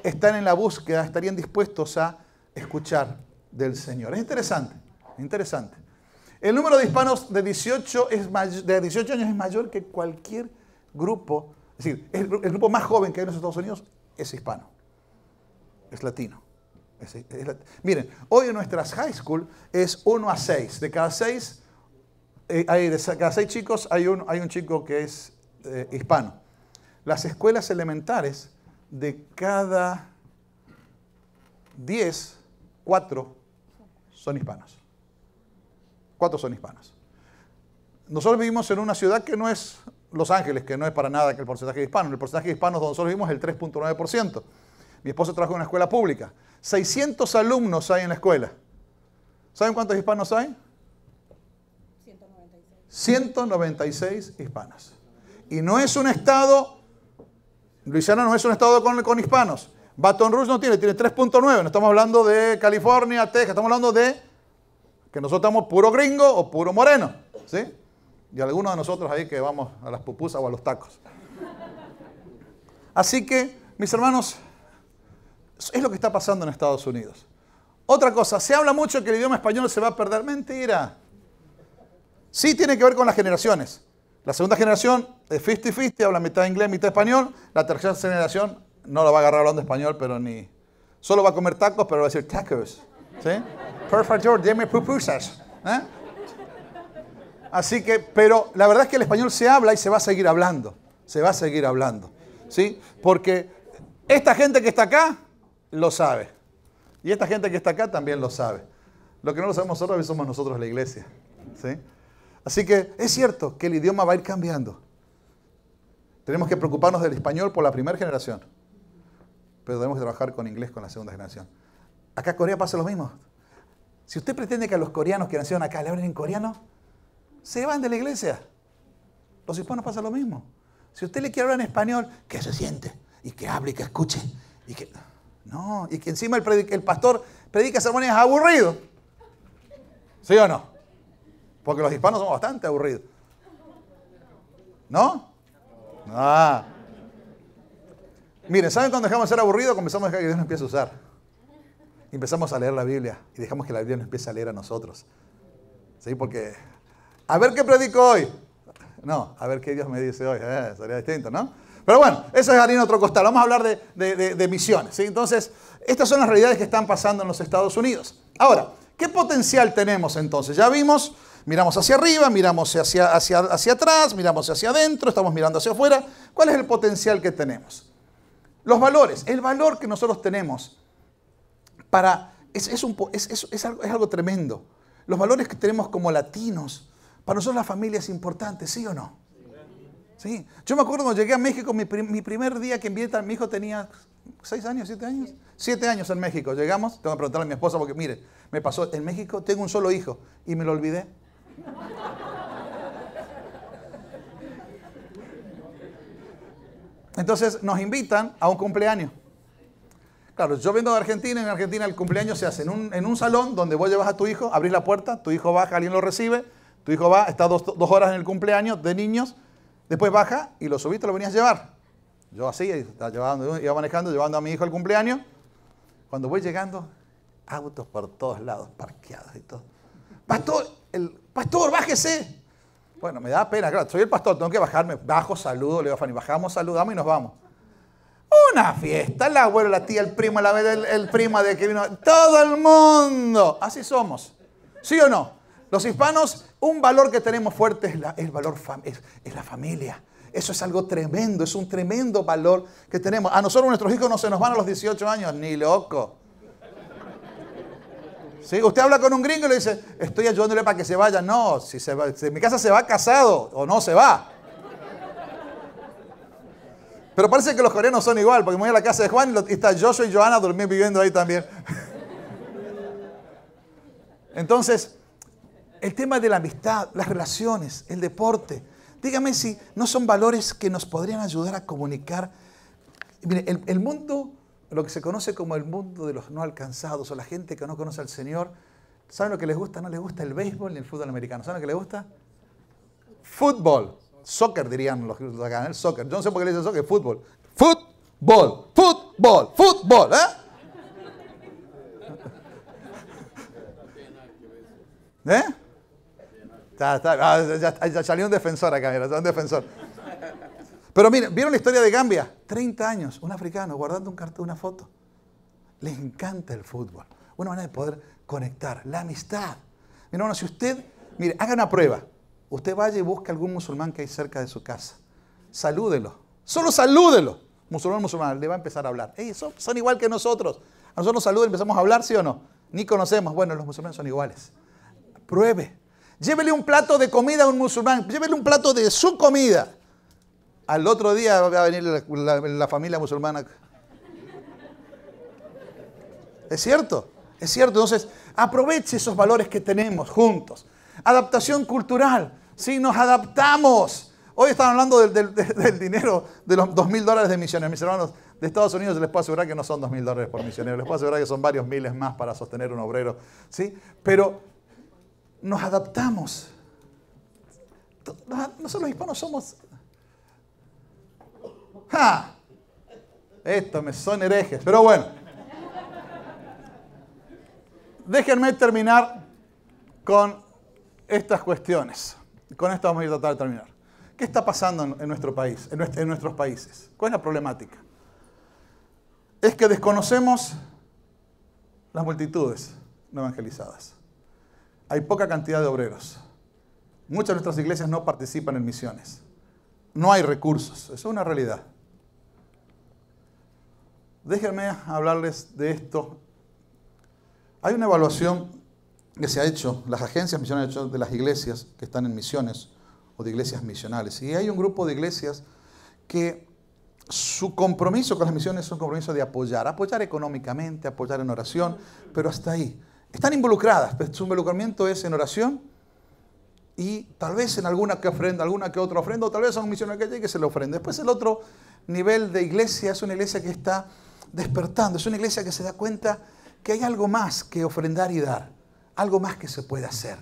están en la búsqueda, estarían dispuestos a escuchar del Señor. Es interesante, interesante. El número de hispanos de 18 años es mayor que cualquier grupo. Es decir, el grupo más joven que hay en los Estados Unidos es hispano, es latino. Miren, hoy en nuestras high school es 1 a 6. De cada 6 chicos hay un chico que es hispano. Las escuelas elementales, de cada 10, 4 son hispanos. 4 son hispanos. Nosotros vivimos en una ciudad que no es Los Ángeles, que no es para nada que el porcentaje de hispanos. El porcentaje de hispanos donde nosotros vivimos es el 3.9%. Mi esposo trabaja en una escuela pública. 600 alumnos hay en la escuela. ¿Saben cuántos hispanos hay? 196 hispanos. Y no es un estado, Luisiana no es un estado con hispanos. Baton Rouge no tiene 3.9. No estamos hablando de California, Texas, estamos hablando de que nosotros estamos puro gringo o puro moreno. ¿Sí? Y algunos de nosotros ahí que vamos a las pupusas o a los tacos. Así que, mis hermanos, es lo que está pasando en Estados Unidos. Otra cosa, se habla mucho que el idioma español se va a perder. Mentira. Sí tiene que ver con las generaciones. La segunda generación es 50-50, habla mitad inglés, mitad español. La tercera generación no la va a agarrar hablando español, pero ni Solo va a comer tacos, pero va a decir tacos. ¿Sí? Por favor, deme pupusas. ¿Eh? Así que, pero la verdad es que el español se habla y se va a seguir hablando. Se va a seguir hablando. ¿Sí? Porque esta gente que está acá lo sabe. Y esta gente que está acá también lo sabe. Lo que no lo sabemos nosotros, somos nosotros la iglesia. ¿Sí? Así que es cierto que el idioma va a ir cambiando. Tenemos que preocuparnos del español por la primera generación. Pero tenemos que trabajar con inglés con la segunda generación. Acá en Corea pasa lo mismo. Si usted pretende que a los coreanos que nacieron acá le hablen en coreano, se van de la iglesia. Los hispanos pasa lo mismo. Si usted le quiere hablar en español, que se siente, y que hable, y que escuche. Y que, no, y que encima el pastor predica sermones aburridos. ¿Sí o no? Porque los hispanos somos bastante aburridos. ¿No? Ah. Miren, ¿saben cuando dejamos de ser aburridos? Comenzamos a dejar que Dios nos empiece a usar. Y empezamos a leer la Biblia y dejamos que la Biblia nos empiece a leer a nosotros. ¿Sí? Porque, a ver qué predico hoy. No, a ver qué Dios me dice hoy. Sería distinto, ¿no? Pero bueno, eso es harina otro costal. Vamos a hablar de misiones. ¿Sí? Entonces, estas son las realidades que están pasando en los Estados Unidos. Ahora, ¿qué potencial tenemos entonces? Ya vimos, miramos hacia arriba, miramos hacia atrás, miramos hacia adentro, estamos mirando hacia afuera. ¿Cuál es el potencial que tenemos? Los valores, el valor que nosotros tenemos es algo tremendo. Los valores que tenemos como latinos, para nosotros la familia es importante, ¿sí o no? Sí. Yo me acuerdo cuando llegué a México, mi primer día que envié, mi hijo tenía 6 años, 7 años. 7 años en México. Llegamos, tengo que preguntarle a mi esposa porque, mire, me pasó en México, tengo un solo hijo y me lo olvidé. Entonces nos invitan a un cumpleaños. Claro, yo vengo de Argentina, en Argentina el cumpleaños se hace en un salón donde vos llevas a tu hijo, abrís la puerta, tu hijo baja, alguien lo recibe, tu hijo va, está 2 horas en el cumpleaños de niños, después baja y lo subiste, lo venías a llevar. Yo así, iba manejando, llevando a mi hijo al cumpleaños. Cuando voy llegando, autos por todos lados, parqueados y todo. Pastor, bájese. Bueno, me da pena, claro, soy el pastor, tengo que bajarme. Bajo, saludo, le digo a Fanny, bajamos, saludamos y nos vamos. Una fiesta, el abuelo, la tía, el primo, el prima de que vino, todo el mundo. Así somos. ¿Sí o no? Los hispanos, un valor que tenemos fuerte es la familia. Eso es algo tremendo, es un tremendo valor que tenemos. A nosotros nuestros hijos no se nos van a los 18 años, ni loco. ¿Sí? Usted habla con un gringo y le dice, estoy ayudándole para que se vaya. No, si en mi casa se va casado o no se va. Pero parece que los coreanos son igual, porque me voy a la casa de Juan y está Joshua y Johanna viviendo ahí también. Entonces, el tema de la amistad, las relaciones, el deporte. Dígame si no son valores que nos podrían ayudar a comunicar. Mire, el mundo, lo que se conoce como el mundo de los no alcanzados o la gente que no conoce al Señor, ¿saben lo que les gusta? No les gusta el béisbol ni el fútbol americano. ¿Saben lo que les gusta? Fútbol. Soccer dirían los que acá, el soccer. Yo no sé por qué le dicen soccer, fútbol. Fútbol, fútbol, fútbol, ¿eh? Ya salió un defensor acá, mira, un defensor. Pero miren, ¿vieron la historia de Gambia? 30 años, un africano guardando una foto. Les encanta el fútbol. Una manera de poder conectar, la amistad. Mi hermano, si usted, mire, haga una prueba. Usted vaya y busque algún musulmán que hay cerca de su casa. Salúdelo. Solo salúdelo. Musulmán, le va a empezar a hablar. Son igual que nosotros. A nosotros nos saludan y empezamos a hablar, ¿sí o no? Ni conocemos. Bueno, los musulmanes son iguales. Pruebe. Llévele un plato de comida a un musulmán. Llévele un plato de su comida. Al otro día va a venir la familia musulmana. ¿Es cierto? Es cierto. Entonces, aproveche esos valores que tenemos juntos. Adaptación cultural. Sí, nos adaptamos. Hoy están hablando del dinero de los $2.000 de misioneros. Mis hermanos de Estados Unidos, les puedo asegurar que no son $2.000 por misionero. Les puedo asegurar que son varios miles más para sostener un obrero. ¿Sí? Pero nos adaptamos. Nosotros los hispanos somos... ¡Ja! Esto me son herejes. Pero bueno. Déjenme terminar con estas cuestiones. Con esto vamos a ir a tratar de terminar. ¿Qué está pasando en nuestro país, en nuestros países? ¿Cuál es la problemática? Es que desconocemos las multitudes no evangelizadas. Hay poca cantidad de obreros. Muchas de nuestras iglesias no participan en misiones. No hay recursos. Eso es una realidad. Déjenme hablarles de esto. Hay una evaluación que se ha hecho, las agencias misioneras han hecho de las iglesias que están en misiones o de iglesias misionales. Y hay un grupo de iglesias que su compromiso con las misiones es un compromiso de apoyar económicamente, apoyar en oración, pero hasta ahí. Están involucradas, pero su involucramiento es en oración y tal vez en alguna que otra ofrenda, o tal vez a un misionero que llegue se le ofrenda. Después el otro nivel de iglesia es una iglesia que está despertando, es una iglesia que se da cuenta que hay algo más que ofrendar y dar, algo más que se puede hacer.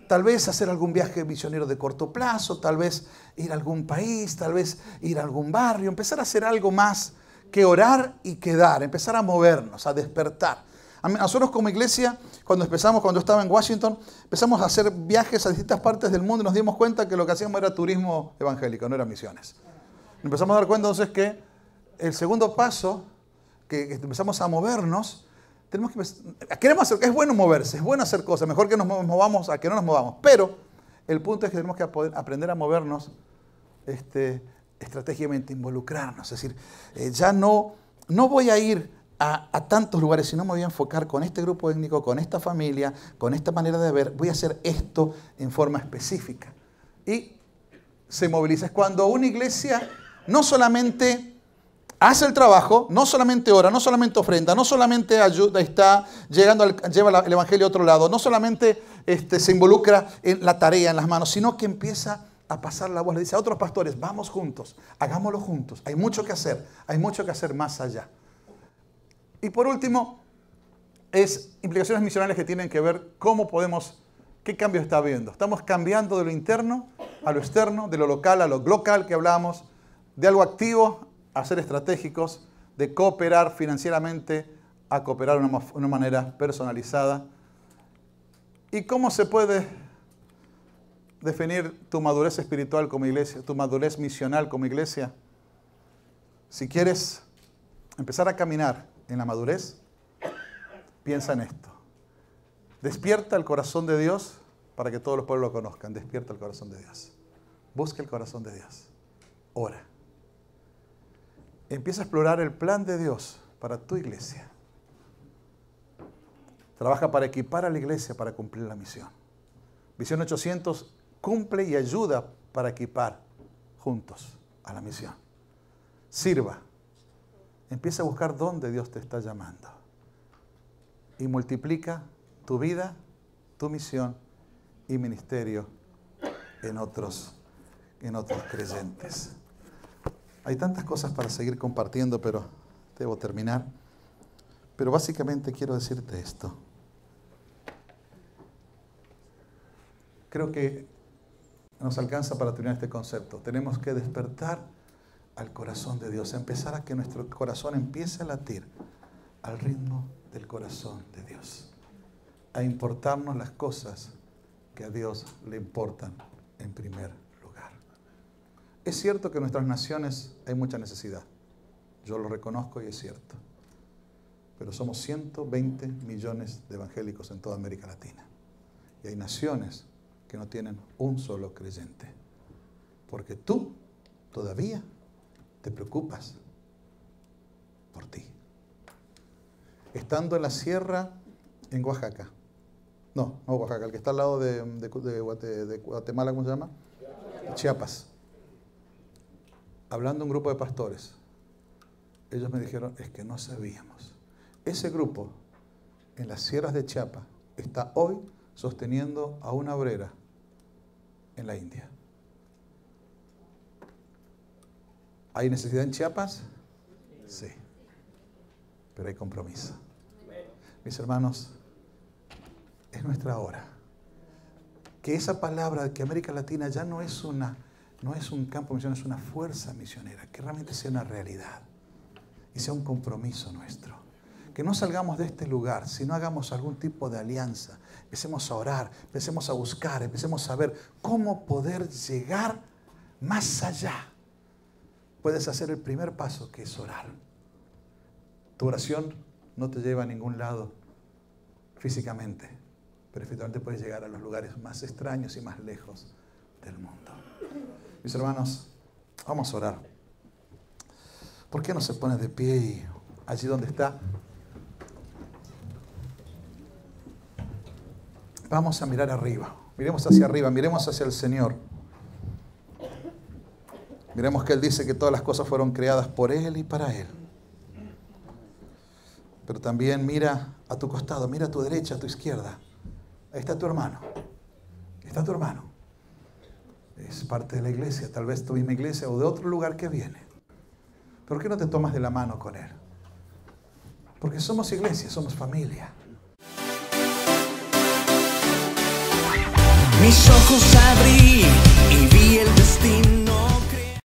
Tal vez hacer algún viaje misionero de corto plazo, tal vez ir a algún país, tal vez ir a algún barrio, empezar a hacer algo más que orar y que dar, empezar a movernos, a despertar. Nosotros como iglesia, cuando estaba en Washington, empezamos a hacer viajes a distintas partes del mundo y nos dimos cuenta que lo que hacíamos era turismo evangélico, no era misiones. Empezamos a dar cuenta entonces que el segundo paso, que empezamos a movernos, es bueno moverse, es bueno hacer cosas, mejor que nos movamos a que no nos movamos, pero el punto es que tenemos que aprender a movernos estratégicamente, involucrarnos, es decir, ya no voy a ir a tantos lugares, sino me voy a enfocar con este grupo étnico, con esta familia, con esta manera de ver, voy a hacer esto en forma específica. Y se moviliza. Es cuando una iglesia no solamente hace el trabajo, no solamente ora, no solamente ofrenda, no solamente ayuda, lleva el evangelio a otro lado, no solamente se involucra en la tarea, en las manos, sino que empieza a pasar la voz. Le dice a otros pastores, vamos juntos, hagámoslo juntos. Hay mucho que hacer más allá. Y por último, es implicaciones misionales que tienen que ver qué cambio está habiendo. Estamos cambiando de lo interno a lo externo, de lo local a lo global que hablamos, de algo activo a ser estratégicos, de cooperar financieramente a cooperar de una manera personalizada. ¿Y cómo se puede definir tu madurez espiritual como iglesia, tu madurez misional como iglesia? Si quieres empezar a caminar en la madurez, piensa en esto. Despierta el corazón de Dios para que todos los pueblos lo conozcan. Despierta el corazón de Dios. Busca el corazón de Dios. Ora. Empieza a explorar el plan de Dios para tu iglesia. Trabaja para equipar a la iglesia para cumplir la misión. Visión 800 cumple y ayuda para equipar juntos a la misión. Sirva. Empieza a buscar dónde Dios te está llamando. Y multiplica tu vida, tu misión y ministerio en otros creyentes. Hay tantas cosas para seguir compartiendo, pero debo terminar. Pero básicamente quiero decirte esto. Creo que nos alcanza para terminar este concepto. Tenemos que despertar al corazón de Dios, empezar a que nuestro corazón empiece a latir al ritmo del corazón de Dios, a importarnos las cosas que a Dios le importan en primer lugar. Es cierto que en nuestras naciones hay mucha necesidad, yo lo reconozco y es cierto, pero somos 120 millones de evangélicos en toda América Latina y hay naciones que no tienen un solo creyente, porque tú todavía te preocupas por ti. Estando en la sierra en Oaxaca, no Oaxaca, el que está al lado de Guatemala, ¿cómo se llama? Chiapas. Hablando un grupo de pastores, ellos me dijeron, es que no sabíamos. Ese grupo en las sierras de Chiapas está hoy sosteniendo a una obrera en la India. ¿Hay necesidad en Chiapas? Sí. Pero hay compromiso. Mis hermanos, es nuestra hora. Que esa palabra de que América Latina ya no es un campo misionero, es una fuerza misionera, que realmente sea una realidad y sea un compromiso nuestro. Que no salgamos de este lugar, sino hagamos algún tipo de alianza. Empecemos a orar, empecemos a buscar, empecemos a ver cómo poder llegar más allá. Puedes hacer el primer paso, que es orar. Tu oración no te lleva a ningún lado físicamente, pero espiritualmente puedes llegar a los lugares más extraños y más lejos del mundo. Mis hermanos, vamos a orar. ¿Por qué no se pone de pie y allí donde está? Vamos a mirar arriba. Miremos hacia arriba, miremos hacia el Señor. Miremos que Él dice que todas las cosas fueron creadas por Él y para Él. Pero también mira a tu costado, mira a tu derecha, a tu izquierda. Ahí está tu hermano. Está tu hermano. Es parte de la iglesia, tal vez tu misma iglesia o de otro lugar que viene. ¿Por qué no te tomas de la mano con Él? Porque somos iglesia, somos familia. Mis ojos abrí y vi el destino.